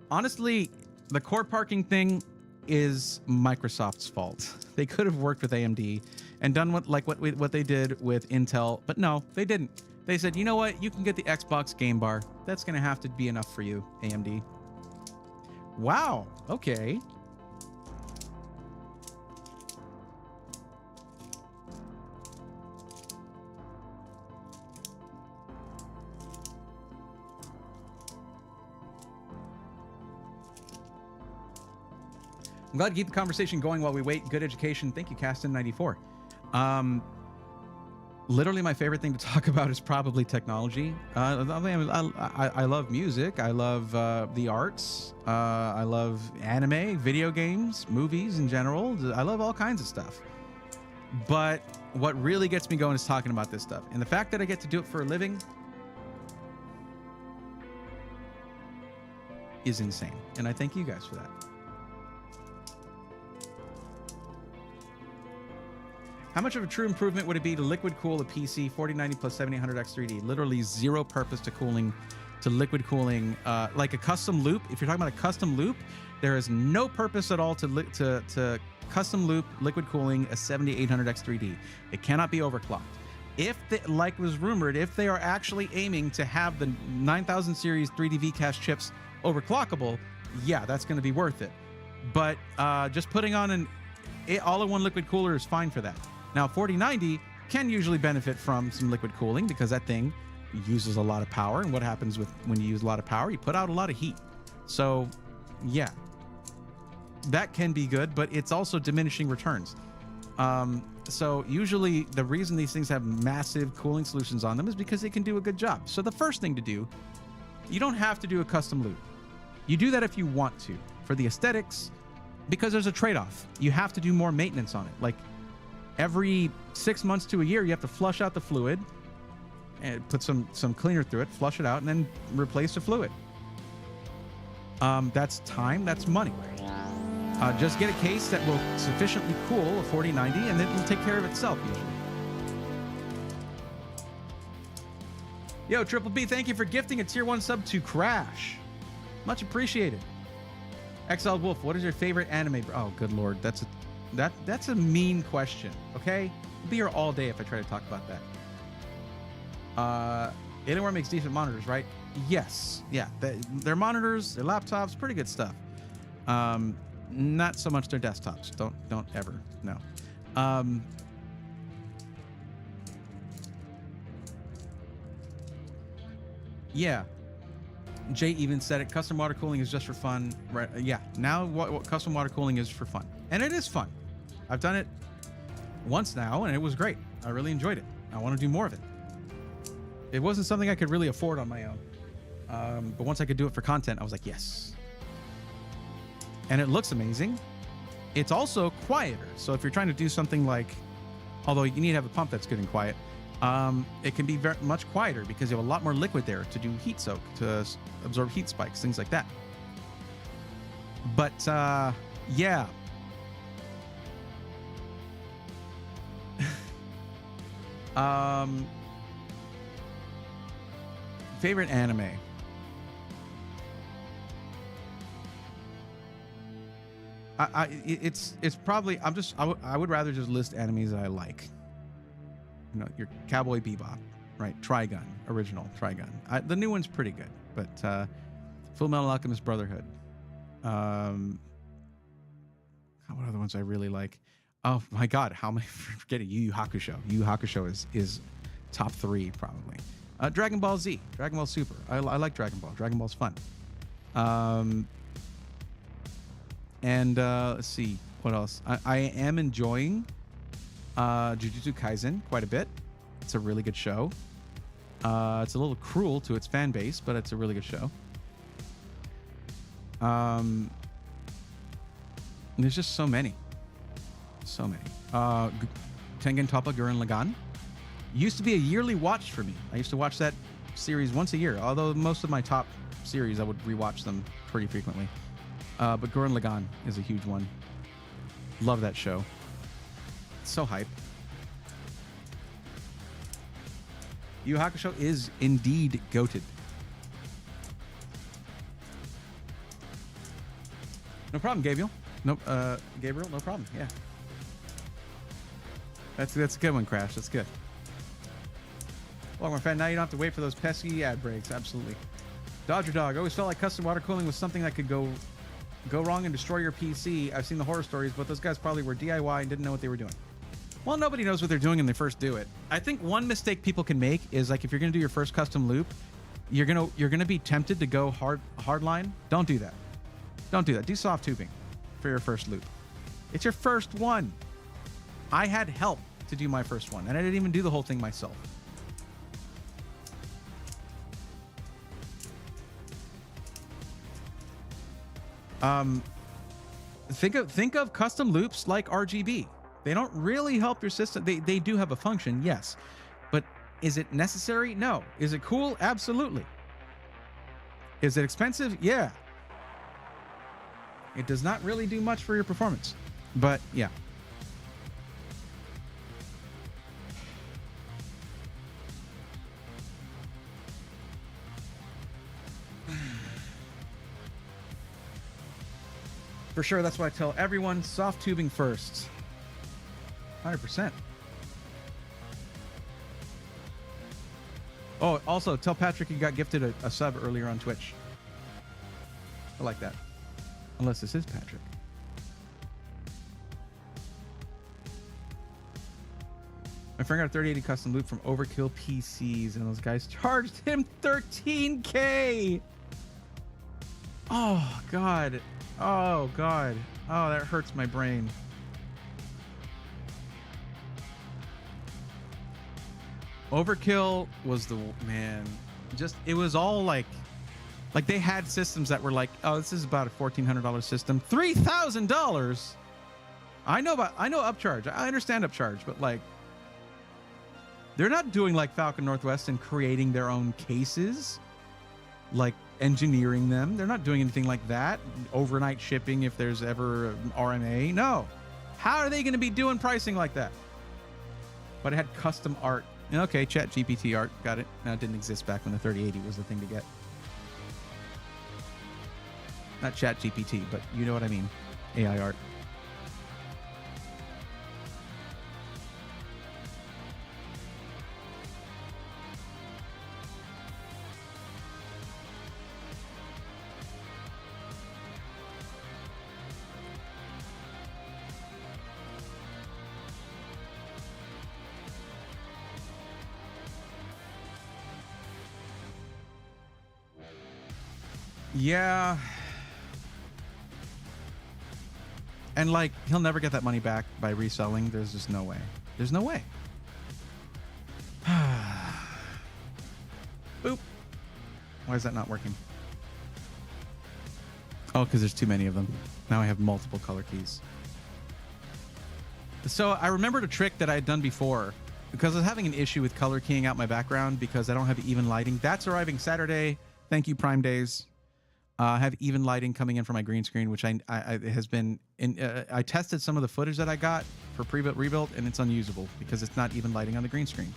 Honestly, the core parking thing is Microsoft's fault. They could have worked with AMD and done what they did with Intel, but no, they didn't. They said, you know what? You can get the Xbox Game Bar. That's going to have to be enough for you, AMD. Wow. Okay. I'm glad to keep the conversation going while we wait. Good education. Thank you, Caston94. Literally, my favorite thing to talk about is probably technology. I love music. I love the arts. I love anime, video games, movies in general. I love all kinds of stuff. But what really gets me going is talking about this stuff. And the fact that I get to do it for a living is insane. And I thank you guys for that. How much of a true improvement would it be to liquid cool a PC 4090 plus 7800X3D? Literally zero purpose to cooling, to liquid cooling. Like a custom loop, if you're talking about a custom loop, there is no purpose at all to custom loop liquid cooling a 7800X3D. It cannot be overclocked. If, like was rumored, if they are actually aiming to have the 9000 series 3D V-Cache chips overclockable, yeah, that's going to be worth it. But just putting on an all-in-one liquid cooler is fine for that. Now, 4090 can usually benefit from some liquid cooling because that thing uses a lot of power. And what happens when you use a lot of power? You put out a lot of heat. So, yeah, that can be good, but it's also diminishing returns. So usually the reason these things have massive cooling solutions on them is because they can do a good job. So the first thing to do, you don't have to do a custom loop. You do that if you want to, for the aesthetics, because there's a trade-off. You have to do more maintenance on it. Like every 6 months to a year, you have to flush out the fluid and put some cleaner through it, flush it out, and then replace the fluid. That's time, that's money. Just get a case that will sufficiently cool a 4090, and it will take care of itself usually. Yo, Triple B, thank you for gifting a tier 1 sub to Crash. Much appreciated. XL Wolf, what is your favorite anime? Oh, good lord, that's a mean question. Okay, I'll be here all day if I try to talk about that. Alienware makes decent monitors, right? Yes, yeah. Their monitors, their laptops, pretty good stuff. Not so much their desktops. Don't ever, no. Yeah. Jay even said it. Custom water cooling is just for fun, right? Yeah. Now, what custom water cooling is for fun, and it is fun. I've done it once now, and it was great. I really enjoyed it. I want to do more of it. It wasn't something I could really afford on my own, but once I could do it for content, I was like, yes. And it looks amazing. It's also quieter. So if you're trying to do something like, although you need to have a pump that's good and quiet, it can be very much quieter because you have a lot more liquid there to do heat soak, to absorb heat spikes, things like that. But yeah. Favorite anime? It's probably I would rather just list animes that I like. You know, your Cowboy Bebop, right? Trigun, original Trigun. The new one's pretty good, but Full Metal Alchemist Brotherhood. What other ones I really like? Oh my God, how am I forgetting? Yu Yu Hakusho. Yu Yu Hakusho is top 3 probably. Dragon Ball Z, Dragon Ball Super. I like Dragon Ball. Dragon Ball's fun. And let's see what else. I am enjoying Jujutsu Kaisen quite a bit. It's a really good show. It's a little cruel to its fan base, but it's a really good show. There's just so many. So many. Tengen Toppa Gurren Lagann. Used to be a yearly watch for me. I used to watch that series once a year, although most of my top series, I would rewatch them pretty frequently. But Gurren Lagann is a huge one. Love that show. It's so hype. Yu Yu Hakusho is indeed goated. No problem, Gabriel. No, Gabriel, no problem. Yeah. That's a good one, Crash. That's good. Well, my friend, now you don't have to wait for those pesky ad breaks. Absolutely. Dodger Dog. I always felt like custom water cooling was something that could go wrong and destroy your PC. I've seen the horror stories, but those guys probably were DIY and didn't know what they were doing. Well, nobody knows what they're doing when they first do it. I think one mistake people can make is like if you're going to do your first custom loop, you're gonna be tempted to go hard line. Don't do that. Don't do that. Do soft tubing for your first loop. It's your first one. I had help to do my first one, and I didn't even do the whole thing myself. Think of custom loops like RGB. They don't really help your system. They do have a function, yes. But is it necessary? No. Is it cool? Absolutely. Is it expensive? Yeah. It does not really do much for your performance. But yeah. For sure, that's what I tell everyone. Soft tubing first. 100%. Oh, also, tell Patrick he got gifted a sub earlier on Twitch. I like that. Unless this is Patrick. My friend got a 3080 custom loop from Overkill PCs, and those guys charged him $13K. Oh, God. Oh, God. Oh, that hurts my brain. Overkill was the man. Just, it was all like they had systems that were like, oh, this is about a $1,400 system. $3,000. I know upcharge. I understand upcharge, but like, they're not doing like Falcon Northwest and creating their own cases, like engineering them. They're not doing anything like that. Overnight shipping if there's ever RMA. No. How are they going to be doing pricing like that? But it had custom art. Okay, Chat GPT art. Got it. Now, it didn't exist back when the 3080 was the thing to get. Not Chat GPT, but you know what I mean. AI art. Yeah. And like, he'll never get that money back by reselling. There's just no way. There's no way. Boop. Why is that not working? Oh, because there's too many of them. Now I have multiple color keys. So I remembered a trick that I had done before because I was having an issue with color keying out my background because I don't have even lighting. That's arriving Saturday. Thank you, Prime Days. I have even lighting coming in for my green screen, which I has been in. I tested some of the footage that I got for pre-built rebuild, and it's unusable because it's not even lighting on the green screen.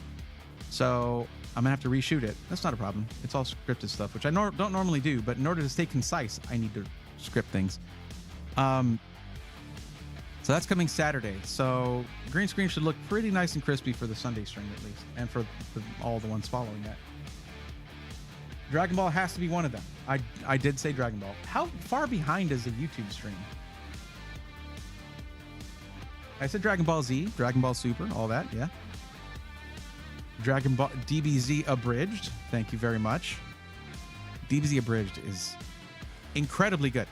So I'm gonna have to reshoot it. That's not a problem. It's all scripted stuff, which I don't normally do, but in order to stay concise, I need to script things. So that's coming Saturday. So green screen should look pretty nice and crispy for the Sunday stream at least, and for all the ones following that. Dragon Ball has to be one of them. I did say Dragon Ball. How far behind is the YouTube stream? I said Dragon Ball Z, Dragon Ball Super, all that, yeah. Dragon Ball DBZ Abridged. Thank you very much. DBZ Abridged is incredibly good.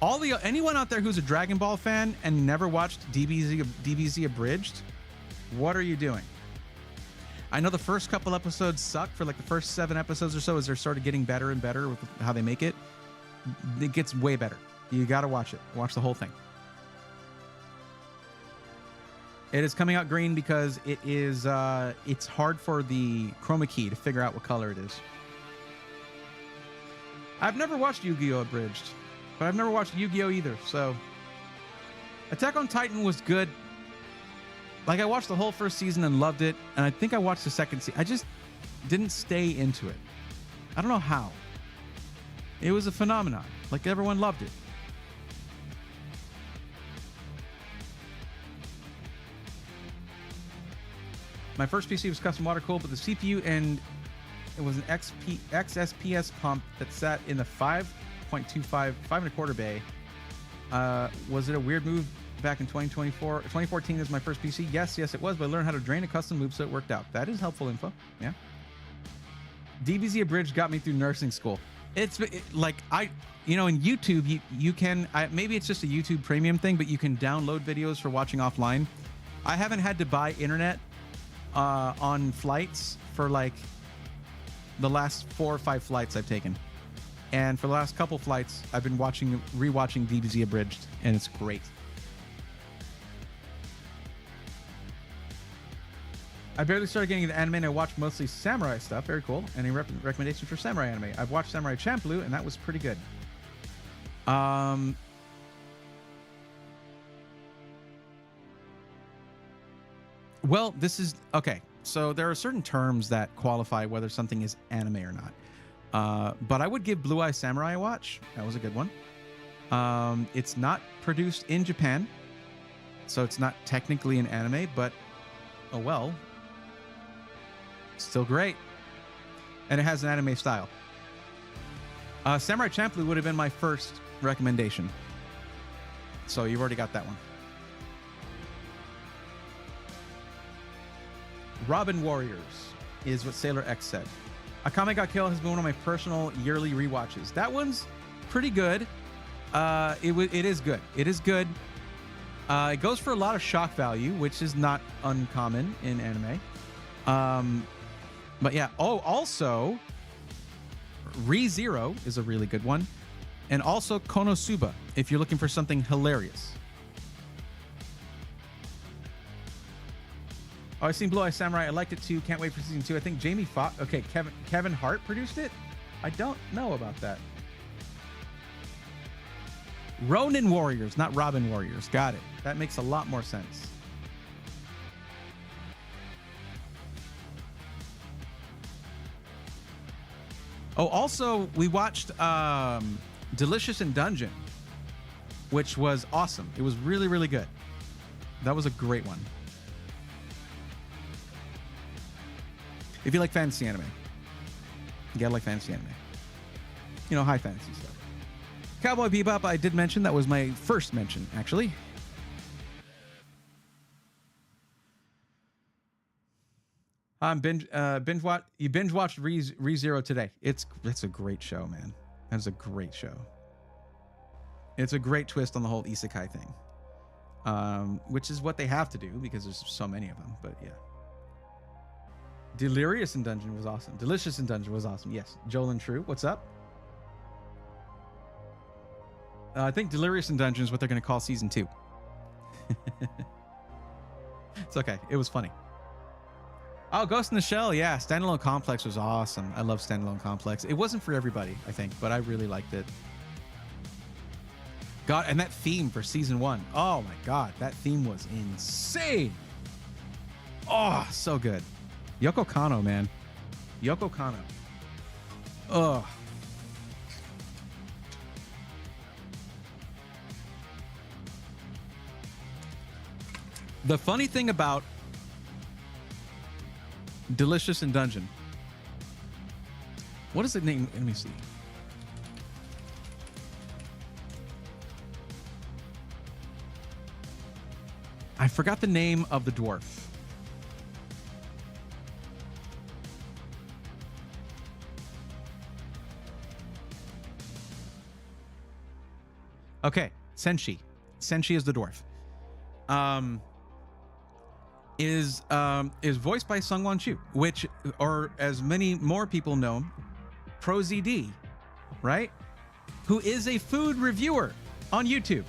Anyone out there who's a Dragon Ball fan and never watched DBZ Abridged, what are you doing? I know the first couple episodes suck for like the first 7 episodes or so as they're sort of getting better and better with how they make it. It gets way better. You got to watch it. Watch the whole thing. It is coming out green because it is it's hard for the chroma key to figure out what color it is. I've never watched Yu-Gi-Oh! Abridged, but I've never watched Yu-Gi-Oh! Either, so Attack on Titan was good. Like, I watched the whole first season and loved it, and I think I watched the second season. I just didn't stay into it. I don't know how. It was a phenomenon. Like, everyone loved it. My first PC was custom water cooled, but the CPU and it was an XSPS pump that sat in the 5.25, 5.25 bay. Was it a weird move back in 2014 is my first PC? Yes, it was, but I learned how to drain a custom loop, so it worked out. That is helpful info. Yeah. DBZ Abridged got me through nursing school. It's like in YouTube, you can, maybe it's just a YouTube premium thing, but you can download videos for watching offline. I haven't had to buy internet on flights for like the last 4 or 5 flights I've taken. And for the last couple flights, I've been rewatching DBZ Abridged, and it's great. I barely started getting into anime, and I watched mostly samurai stuff. Very cool. Any recommendations for samurai anime? I've watched Samurai Champloo, and that was pretty good. Well, this is okay. So there are certain terms that qualify whether something is anime or not. But I would give Blue Eye Samurai a watch. That was a good one. It's not produced in Japan, so it's not technically an anime, but oh well. Still great. And it has an anime style. Samurai Champloo would have been my first recommendation. So you've already got that one. Robin Warriors is what Sailor X said. Akame ga Kill has been one of my personal yearly rewatches. That one's pretty good. It is good. It is good. It goes for a lot of shock value, which is not uncommon in anime. But yeah. Oh, also, ReZero is a really good one. And also Konosuba, if you're looking for something hilarious. Oh, I've seen Blue Eye Samurai. I liked it too. Can't wait for season 2. I think Jamie Foxx. Okay, Kevin Hart produced it. I don't know about that. Ronin Warriors, not Robin Warriors. Got it. That makes a lot more sense. Oh, also, we watched Delicious in Dungeon, which was awesome. It was really, really good. That was a great one. If you like fantasy anime, you gotta like fantasy anime. You know, high fantasy stuff. Cowboy Bebop, I did mention. That was my first mention, actually. You binge watched ReZero today. That's a great show, man. That's a great show. It's a great twist on the whole isekai thing, which is what they have to do because there's so many of them. But yeah, Delirious in Dungeon was awesome. Delicious in Dungeon was awesome. Yes, Joel and True. What's up? I think Delirious in Dungeon is what they're going to call season 2. It's okay. It was funny. Oh, Ghost in the Shell. Yeah, Standalone Complex was awesome. I love Standalone Complex. It wasn't for everybody, I think, but I really liked it. God, and that theme for season 1. Oh my God, that theme was insane. Oh, so good. Yoko Kanno, man. Yoko Kanno. Ugh. The funny thing about Delicious in Dungeon. What is the name? Let me see. I forgot the name of the dwarf. Okay, Senshi. Senshi is the dwarf. Is voiced by Sungwon Chu, which, or as many more people know, ProZD, right? Who is a food reviewer on YouTube.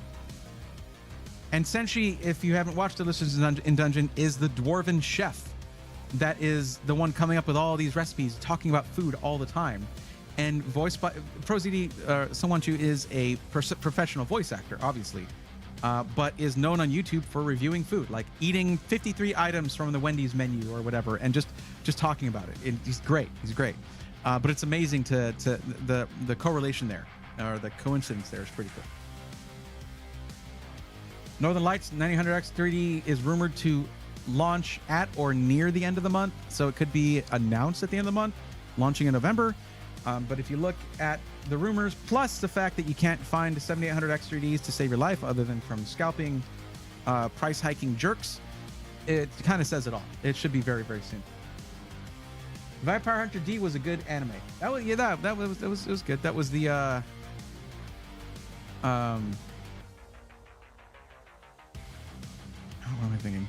And Senshi, if you haven't watched Delicious in Dungeon, is the dwarven chef that is the one coming up with all these recipes, talking about food all the time. And voiced by ProZD, Sungwon Chu is a professional voice actor, obviously. But is known on YouTube for reviewing food, like eating 53 items from the Wendy's menu or whatever, and just talking about it. And he's great. He's great. But it's amazing to the correlation there, or the coincidence there is pretty cool. Northern Lights 9000X 3D is rumored to launch at or near the end of the month, so it could be announced at the end of the month, launching in November. But if you look at the rumors, plus the fact that you can't find 7800X 3Ds to save your life other than from scalping, price hiking jerks, it kind of says it all. It should be very, very soon. Vampire Hunter D was a good anime. That was, yeah, that was good. That was the what am I thinking?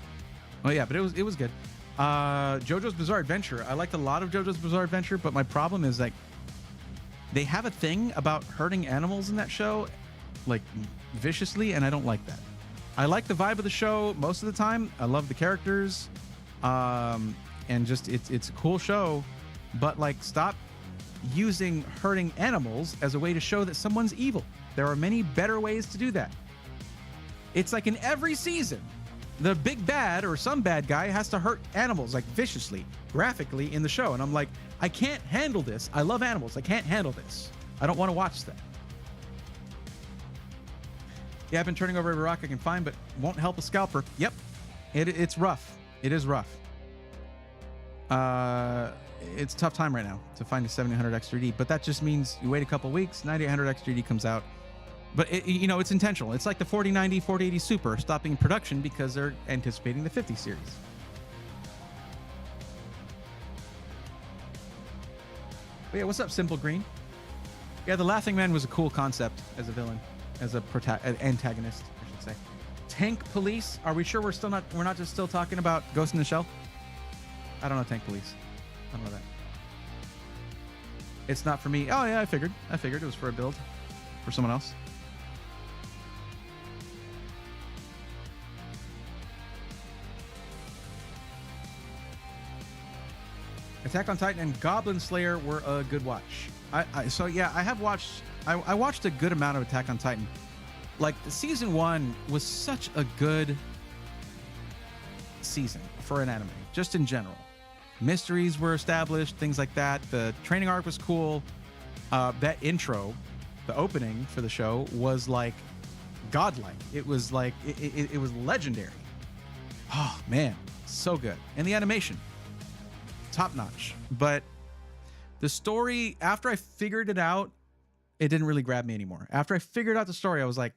Oh yeah, but it was good. JoJo's Bizarre Adventure. I liked a lot of JoJo's Bizarre Adventure, but my problem is like they have a thing about hurting animals in that show, like viciously, and I don't like that. I like the vibe of the show most of the time. I love the characters, and just it's a cool show, but like stop using hurting animals as a way to show that someone's evil. There are many better ways to do that. It's like in every season, the big bad or some bad guy has to hurt animals like viciously, graphically in the show. And I'm like, I can't handle this. I love animals. I can't handle this. I don't want to watch that. Yeah, I've been turning over every rock I can find, but won't help a scalper. Yep. It's rough. It is rough. It's a tough time right now to find a 7800 X3D, but that just means you wait a couple weeks, 9800 X3D comes out. But it's intentional. It's like the 4090, 4080 Super stopping production because they're anticipating the 50 series. But yeah, what's up, Simple Green? Yeah, the Laughing Man was a cool concept as a villain, as a antagonist, I should say. Tank Police. Are we sure we're not just still talking about Ghost in the Shell? I don't know Tank Police. I don't know that. It's not for me. Oh yeah, I figured it was for a build for someone else. Attack on Titan and Goblin Slayer were a good watch. I watched a good amount of Attack on Titan. Like, season 1 was such a good season for an anime, just in general. Mysteries were established, things like that. The training arc was cool. That intro, the opening for the show, was like godlike. It was like it was legendary. Oh man, so good. And the animation, top notch. But the story, after I figured it out, it didn't really grab me anymore. After I figured out the story, I was like,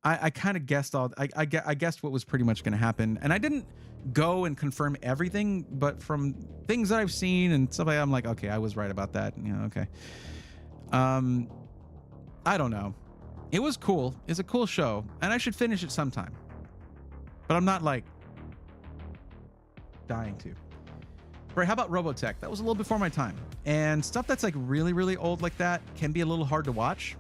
I kind of guessed I guessed what was pretty much going to happen, and I didn't go and confirm everything, but from things that I've seen and stuff like that, I'm like, okay, I was right about that. Okay. I don't know. It was cool. It's a cool show, and I should finish it sometime. But I'm not like dying to. Right, how about Robotech? That was a little before my time. And stuff that's like really, really old like that can be a little hard to watch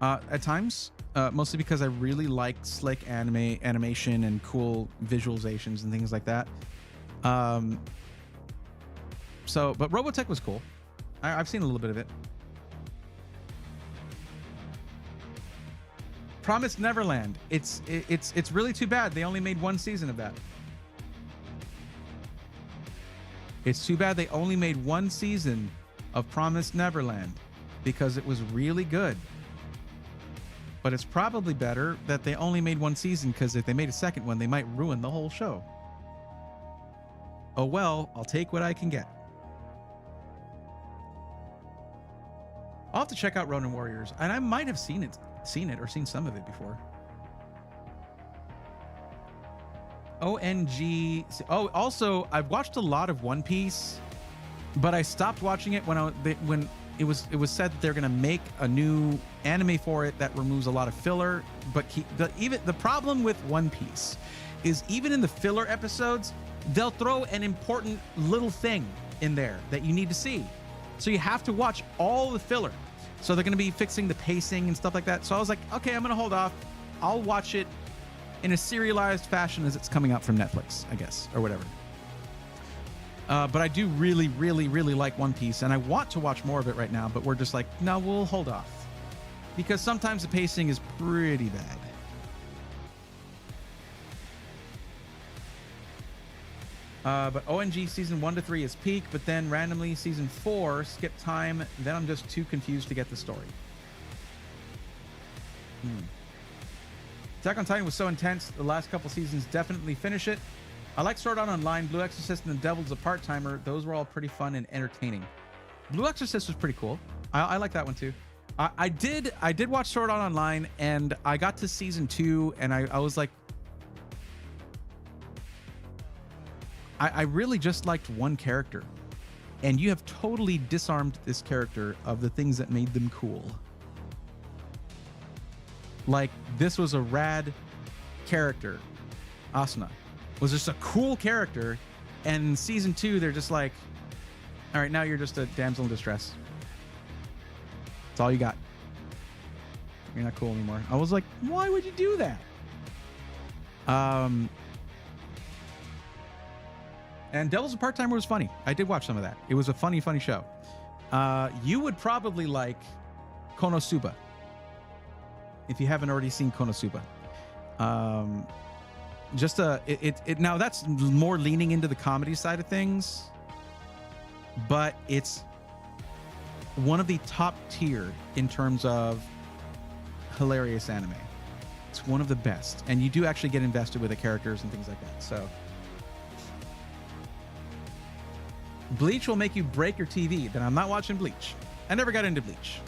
at times. Mostly because I really like slick animation and cool visualizations and things like that. But Robotech was cool. I've seen a little bit of it. Promised Neverland. It's really too bad they only made one season of that. It's too bad they only made one season of Promised Neverland because it was really good. But it's probably better that they only made one season, because if they made a second one, they might ruin the whole show. Oh well, I'll take what I can get. I'll have to check out Ronin Warriors, and I might have seen it or seen some of it before. ONG. Oh, also, I've watched a lot of One Piece, but I stopped watching it when it was said that they're going to make a new anime for it that removes a lot of filler. But the problem with One Piece is, even in the filler episodes, they'll throw an important little thing in there that you need to see. So you have to watch all the filler. So they're going to be fixing the pacing and stuff like that. So I was like, okay, I'm going to hold off. I'll watch it in a serialized fashion as it's coming out from Netflix, I guess, or whatever. But I do really, really, really like One Piece, and I want to watch more of it right now, but we're just like, no, we'll hold off. Because sometimes the pacing is pretty bad. But ONG season 1 to 3 is peak, but then randomly season 4 skip time. Then I'm just too confused to get the story. Attack on Titan was so intense. The last couple seasons definitely finish it. I like Sword Art Online, Blue Exorcist, and The Devil's a Part-Timer. Those were all pretty fun and entertaining. Blue Exorcist was pretty cool. I like that one too. I did watch Sword Art Online, and I got to season 2, and I was like, I really just liked one character, and you have totally disarmed this character of the things that made them cool. Like, this was a rad character. Asuna was just a cool character, and season 2 they're just like, all right, now you're just a damsel in distress. That's all you got. You're not cool anymore. I was like, why would you do that? And Devil's a Part-Timer was funny. I did watch some of that. It was a funny show. You would probably like Konosuba if you haven't already seen Konosuba. Now that's more leaning into the comedy side of things, but it's one of the top tier in terms of hilarious anime. It's one of the best, and you do actually get invested with the characters and things like that. So Bleach will make you break your TV. Then I'm not watching Bleach. I never got into Bleach.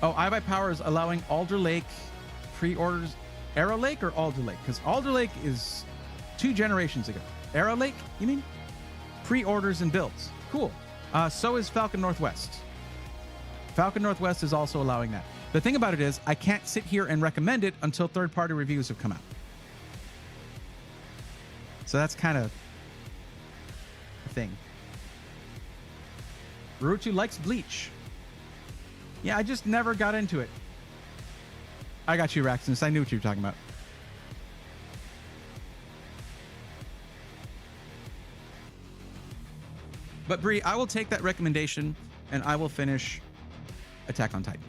Oh, iBuyPower is allowing Alder Lake pre-orders. Arrow Lake or Alder Lake? Because Alder Lake is 2 generations ago. Arrow Lake, you mean? Pre-orders and builds. Cool. So is Falcon Northwest. Falcon Northwest is also allowing that. The thing about it is, I can't sit here and recommend it until third-party reviews have come out. So that's kind of a thing. Rurutu likes Bleach. Yeah, I just never got into it. I got you, Raxus. I knew what you were talking about. But Bree, I will take that recommendation and I will finish Attack on Titan.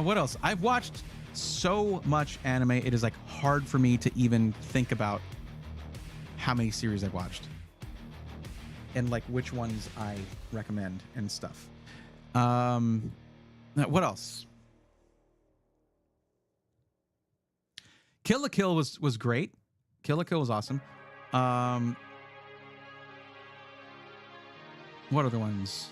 What else? I've watched so much anime. It is like hard for me to even think about how many series I've watched and like which ones I recommend and stuff. What else? Kill la Kill was great. Kill la Kill was awesome. What other ones?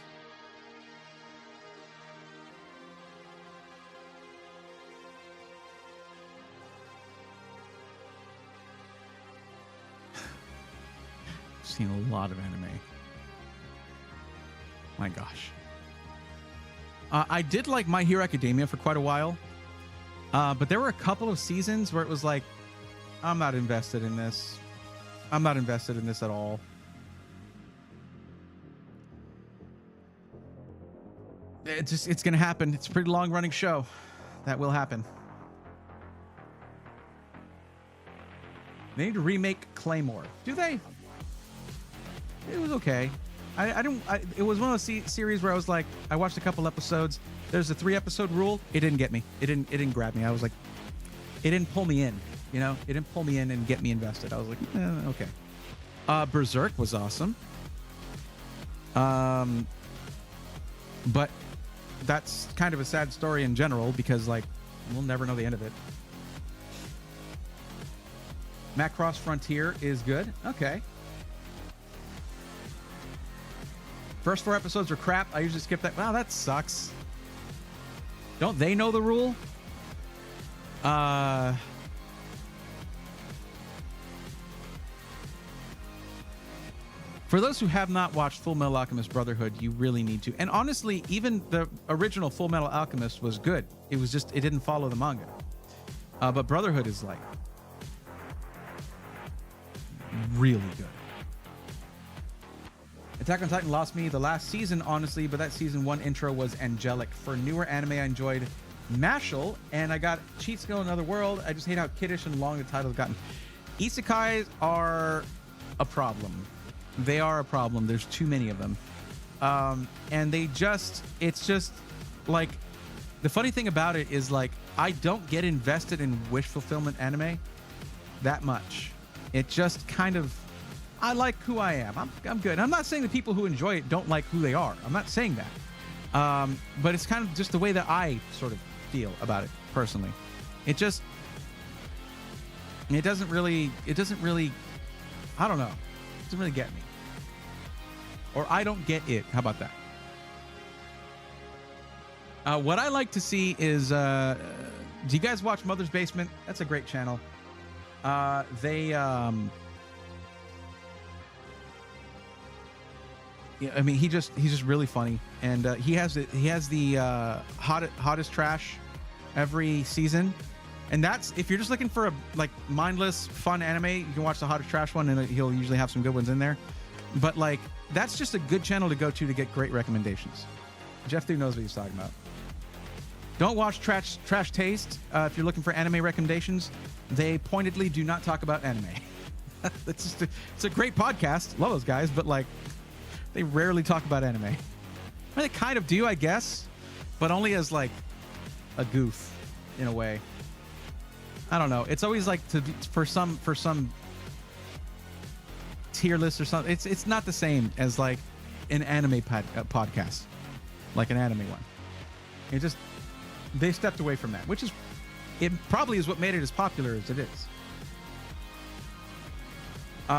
I've seen a lot of anime. My gosh. I did like My Hero Academia for quite a while. But there were a couple of seasons where it was like, I'm not invested in this. I'm not invested in this at all. It's going to happen. It's a pretty long running show. That will happen. They need to remake Claymore. Do they? It was okay. It was one of those series where I was like, I watched a couple episodes. There's a 3-episode rule. It didn't get me. It didn't grab me. I was like, it didn't pull me in. You know, it didn't pull me in and get me invested. I was like, okay. Berserk was awesome. But that's kind of a sad story in general because like we'll never know the end of it. Macross Frontier is good. Okay. First 4 episodes are crap. I usually skip that. Wow, that sucks. Don't they know the rule? For those who have not watched Full Metal Alchemist Brotherhood, you really need to. And honestly, even the original Full Metal Alchemist was good. It was just, it didn't follow the manga. But Brotherhood is like really good. Attack on Titan lost me the last season, honestly, but that season 1 intro was angelic. For newer anime, I enjoyed Mashal, and I got Cheat Skill Another World. I just hate how kiddish and long the title's gotten. Isekais are a problem. They are a problem. There's too many of them. And it's just like, the funny thing about it is like, I don't get invested in wish fulfillment anime that much. It just kind of, I like who I am. I'm good. I'm not saying the people who enjoy it don't like who they are. I'm not saying that. But it's kind of just the way that I sort of feel about it personally. It doesn't really, I don't know. It doesn't really get me. Or I don't get it. How about that? What I like to see is, do you guys watch Mother's Basement? That's a great channel. Yeah, I mean, he's just really funny, and he has the hottest trash every season, and that's, if you're just looking for a like mindless fun anime, you can watch the hottest trash one, and he'll usually have some good ones in there. But like, that's just a good channel to go to get great recommendations. Jeff 3 knows what he's talking about. Don't watch Trash Taste if you're looking for anime recommendations. They pointedly do not talk about anime. It's a great podcast. Love those guys, but like, they rarely talk about anime. I mean, they kind of do, I guess, but only as like a goof in a way. I don't know. It's always like for some tier list or something. It's not the same as like an anime podcast, like an anime one. It just, they stepped away from that, which is, it probably is what made it as popular as it is. They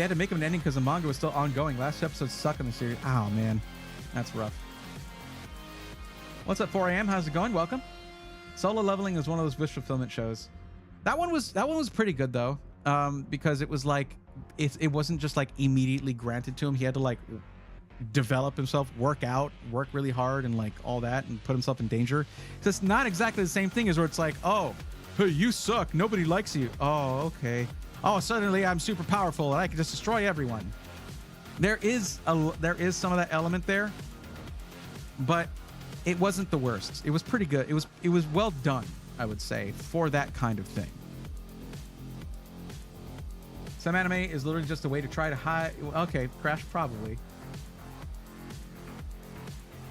had to make him an ending because the manga was still ongoing. Last episode sucked in the series. Oh man, that's rough. What's up, 4 a.m.? How's it going? Welcome. Solo Leveling is one of those wish fulfillment shows. That one was pretty good though, because it was like it wasn't just like immediately granted to him. He had to like develop himself, work really hard, and like all that, and put himself in danger. So it's not exactly the same thing as where it's like, oh, hey, you suck, nobody likes you. Oh, okay. Oh, suddenly I'm super powerful and I can just destroy everyone. There is some of that element there, but it wasn't the worst. It was pretty good. It was well done, I would say, for that kind of thing. Some anime is literally just a way to try to hide. Okay, Crash probably.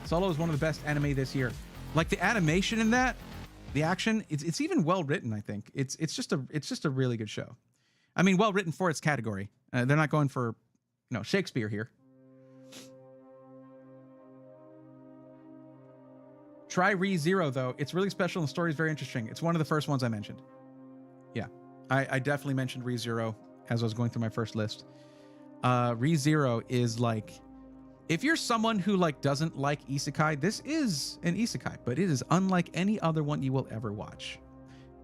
Solo is one of the best anime this year. Like the animation in that, the action, it's even well written. I think it's just a really good show. I mean, well written for its category. They're not going for, Shakespeare here. Try ReZero though. It's really special and the story is very interesting. It's one of the first ones I mentioned. Yeah, I definitely mentioned ReZero as I was going through my first list. ReZero is like, if you're someone who like doesn't like isekai, this is an isekai, but it is unlike any other one you will ever watch.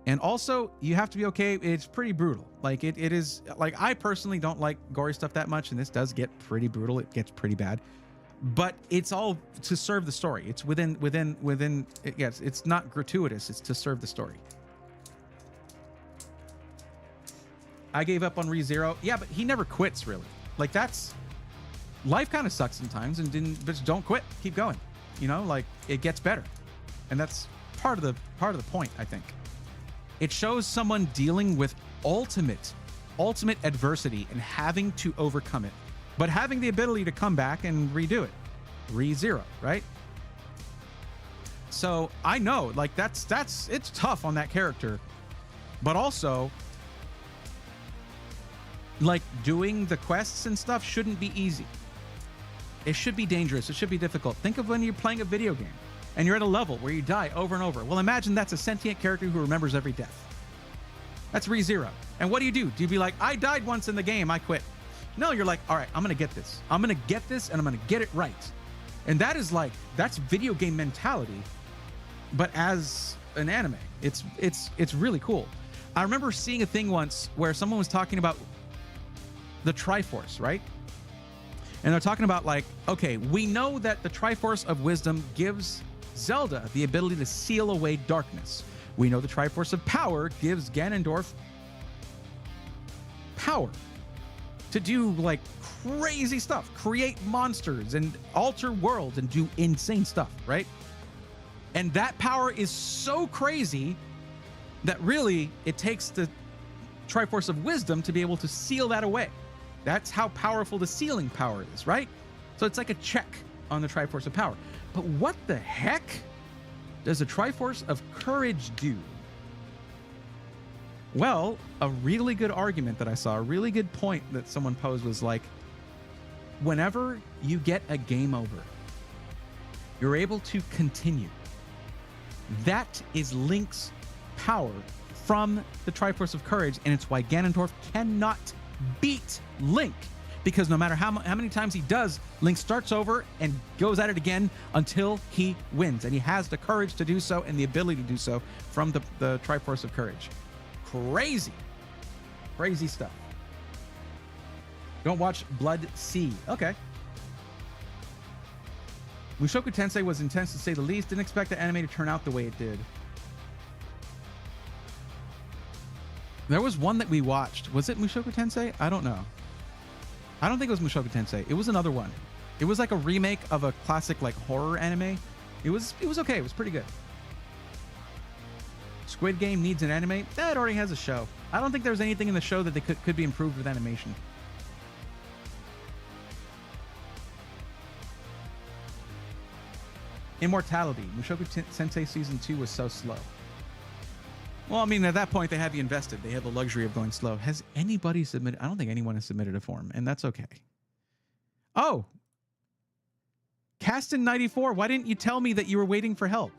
And also, you have to be okay. It's pretty brutal. Like it is like, I personally don't like gory stuff that much, and this does get pretty brutal. It gets pretty bad, but it's all to serve the story. It's within. Yes, it's not gratuitous. It's to serve the story. I gave up on ReZero. Yeah, but he never quits really. Like that's, life kind of sucks sometimes, and but don't quit. Keep going. Like it gets better, and that's part of the point, I think. It shows someone dealing with ultimate adversity and having to overcome it, but having the ability to come back and redo it. ReZero, right? So I know, like it's tough on that character, but also like doing the quests and stuff shouldn't be easy. It should be dangerous. It should be difficult. Think of when you're playing a video game and you're at a level where you die over and over. Well, imagine that's a sentient character who remembers every death. That's ReZero. And what do? Do you be like, I died once in the game, I quit? No, you're like, all right, I'm going to get this. I'm going to get this and I'm going to get it right. And that is like, that's video game mentality, but as an anime. It's really cool. I remember seeing a thing once where someone was talking about the Triforce, right? And they're talking about like, okay, we know that the Triforce of Wisdom gives Zelda the ability to seal away darkness. We know the Triforce of Power gives Ganondorf power to do like crazy stuff, create monsters and alter worlds and do insane stuff, right? And that power is so crazy that really it takes the Triforce of Wisdom to be able to seal that away. That's how powerful the sealing power is, right? So it's like a check on the Triforce of Power. But what the heck does the Triforce of Courage do? Well, a really good argument that I saw, a really good point that someone posed was like, whenever you get a game over, you're able to continue. That is Link's power from the Triforce of Courage, and it's why Ganondorf cannot beat Link, because no matter how many times he does, Link starts over and goes at it again until he wins, and he has the courage to do so and the ability to do so from the Triforce of Courage. Crazy stuff. Don't watch Blood Sea. Okay. Mushoku Tensei was intense to say the least. Didn't expect the anime to turn out the way it did. There was one that we watched. Was it Mushoku Tensei? I don't know. I don't think it was Mushoku Tensei. It was another one. It was like a remake of a classic like horror anime. It was okay. It was pretty good. Squid Game needs an anime. It already has a show. I don't think there's anything in the show that they could be improved with animation. Immortality. Mushoku Tensei Season 2 was so slow. Well, I mean, at that point, they have you invested. They have the luxury of going slow. Has anybody submitted? I don't think anyone has submitted a form, and that's okay. Oh. Caston94, why didn't you tell me that you were waiting for help?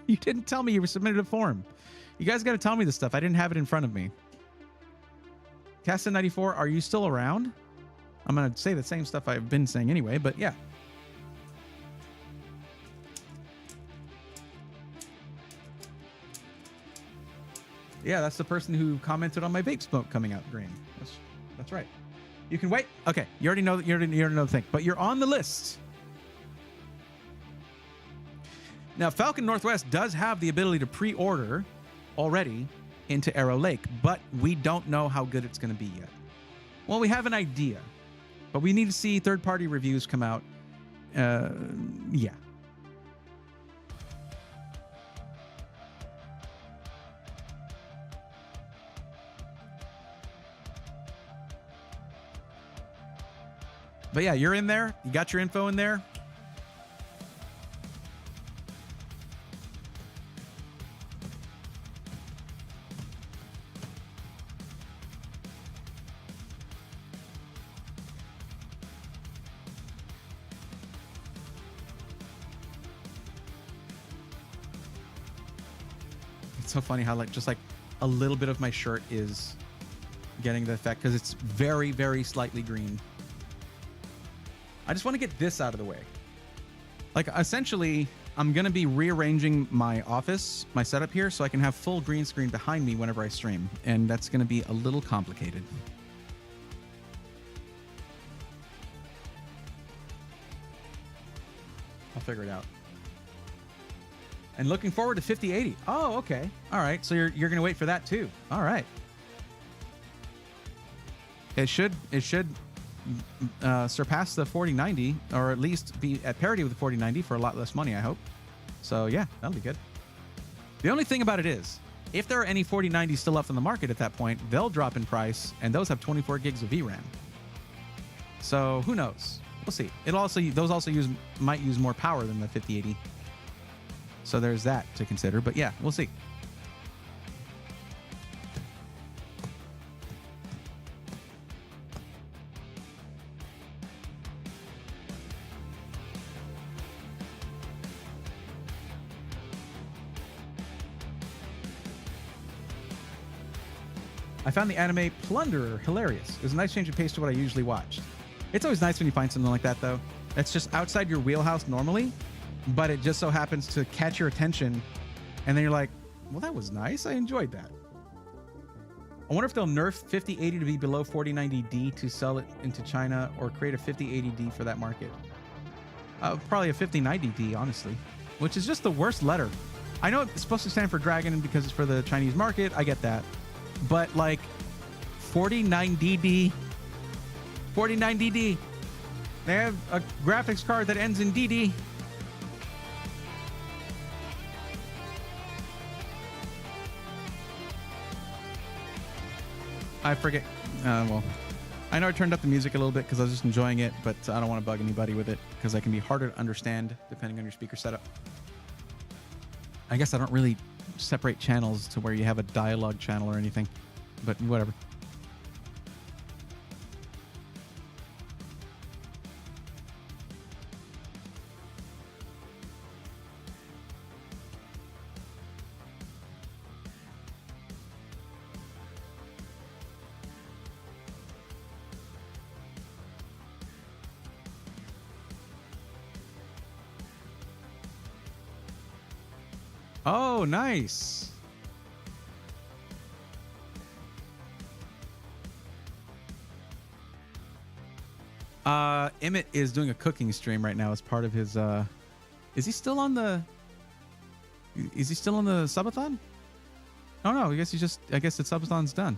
You didn't tell me you were submitted a form. You guys got to tell me this stuff. I didn't have it in front of me. Caston94, are you still around? I'm going to say the same stuff I've been saying anyway, but yeah. Yeah, that's the person who commented on my vape smoke coming out green. That's right. You can wait. Okay, you already know that. You already know the thing, but you're on the list. Now, Falcon Northwest does have the ability to pre-order already into Arrow Lake, but we don't know how good it's going to be yet. Well, we have an idea, but we need to see third-party reviews come out. Yeah. But yeah, you're in there. You got your info in there. It's so funny how just like a little bit of my shirt is getting the effect because it's very, very slightly green. I just want to get this out of the way. Like, essentially, I'm going to be rearranging my office, my setup here, so I can have full green screen behind me whenever I stream. And that's going to be a little complicated. I'll figure it out. And looking forward to 5080. Oh, okay. All right. So you're going to wait for that too. All right. It should surpass the 4090, or at least be at parity with the 4090 for a lot less money, I hope. So yeah, that'll be good. The only thing about it is, if there are any 4090s still left on the market at that point, they'll drop in price, and those have 24 gigs of VRAM. So who knows? We'll see. Those also might use more power than the 5080. So there's that to consider. But yeah, we'll see. I found the anime Plunderer hilarious. It was a nice change of pace to what I usually watched. It's always nice when you find something like that, though. That's just outside your wheelhouse normally, but it just so happens to catch your attention, and then you're like, well, that was nice. I enjoyed that. I wonder if they'll nerf 5080 to be below 4090D to sell it into China, or create a 5080D for that market. Probably a 5090D, honestly, which is just the worst letter. I know it's supposed to stand for dragon because it's for the Chinese market. I get that. But like 49DD, they have a graphics card that ends in DD. I forget. Well, I know I turned up the music a little bit because I was just enjoying it, but I don't want to bug anybody with it because that can be harder to understand depending on your speaker setup. I guess I don't really separate channels to where you have a dialogue channel or anything, but whatever. Oh, nice. Emmett is doing a cooking stream right now as part of his is he still on the subathon? Oh no, I guess the subathon's done.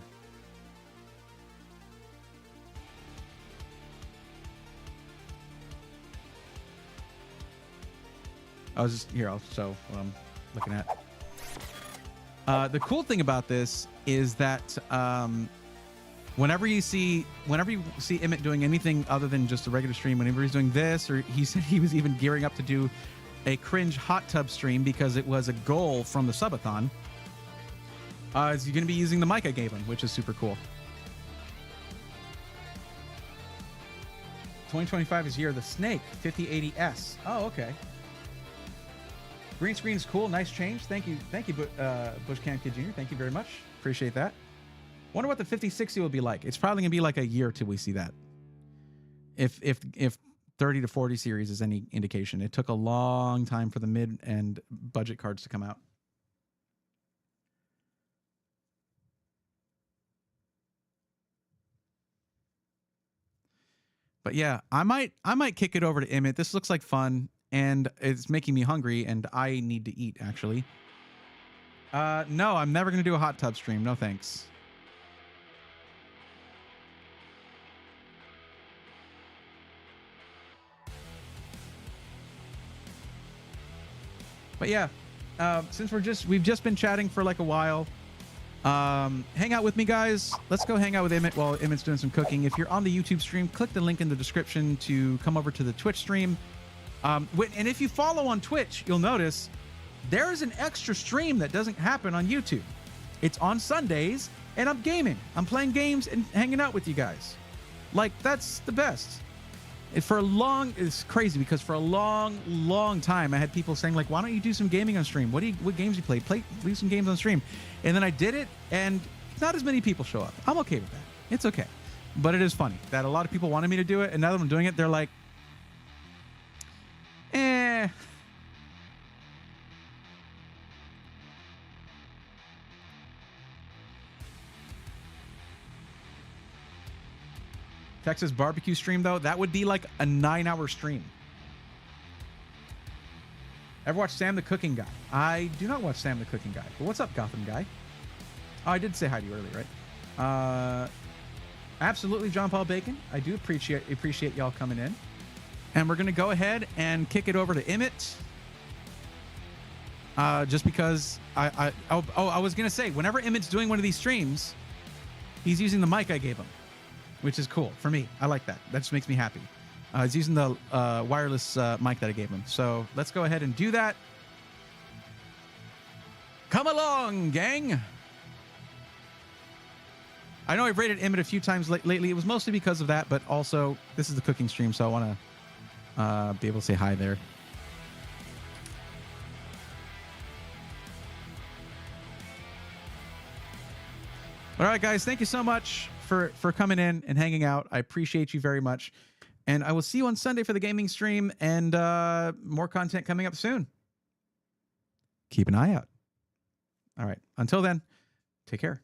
I was just here, I'll show what I'm looking at. The cool thing about this is that whenever you see Emmett doing anything other than just a regular stream, whenever he's doing this, or he said he was even gearing up to do a cringe hot tub stream because it was a goal from the subathon. Is he going to be using the mic I gave him, which is super cool. 2025 is year of the snake, 5080S. Oh, okay. Green screen is cool. Nice change. Thank you, Bushcam Kid Jr. Thank you very much. Appreciate that. Wonder what the 5060 will be like. It's probably gonna be like a year till we see that. If 30 to 40 series is any indication, it took a long time for the mid and budget cards to come out. But yeah, I might kick it over to Emmett. This looks like fun, and it's making me hungry, and I need to eat, actually. No, I'm never going to do a hot tub stream. No thanks. But yeah, since we've just been chatting for like a while, hang out with me, guys. Let's go hang out with Emmett while Emmett's doing some cooking. If you're on the YouTube stream, click the link in the description to come over to the Twitch stream. And if you follow on Twitch, you'll notice there is an extra stream that doesn't happen on YouTube. It's on Sundays, and I'm gaming. I'm playing games and hanging out with you guys. Like, that's the best. It's crazy because for a long time I had people saying like, why don't you do some gaming on stream? What games do you play? Leave some games on stream. And then I did it, and not as many people show up. I'm okay with that. It's okay. But it is funny that a lot of people wanted me to do it, and now that I'm doing it, they're like, eh. Texas barbecue stream, though, that would be like a 9-hour stream. Ever watch Sam the Cooking Guy? I do not watch Sam the Cooking Guy. But what's up, Gotham Guy? Oh, I did say hi to you earlier, right? Absolutely, John Paul Bacon. I do appreciate y'all coming in. And we're going to go ahead and kick it over to Emmett. Just because I was going to say, whenever Emmett's doing one of these streams, he's using the mic I gave him, which is cool for me. I like that. That just makes me happy. He's using the wireless mic that I gave him. So let's go ahead and do that. Come along, gang. I know I've rated Emmett a few times lately. It was mostly because of that, but also this is the cooking stream, so I want to be able to say hi there. All right, guys, thank you so much for coming in and hanging out. I appreciate you very much. And I will see you on Sunday for the gaming stream, and more content coming up soon. Keep an eye out. All right. Until then, take care.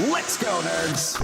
Let's go, nerds!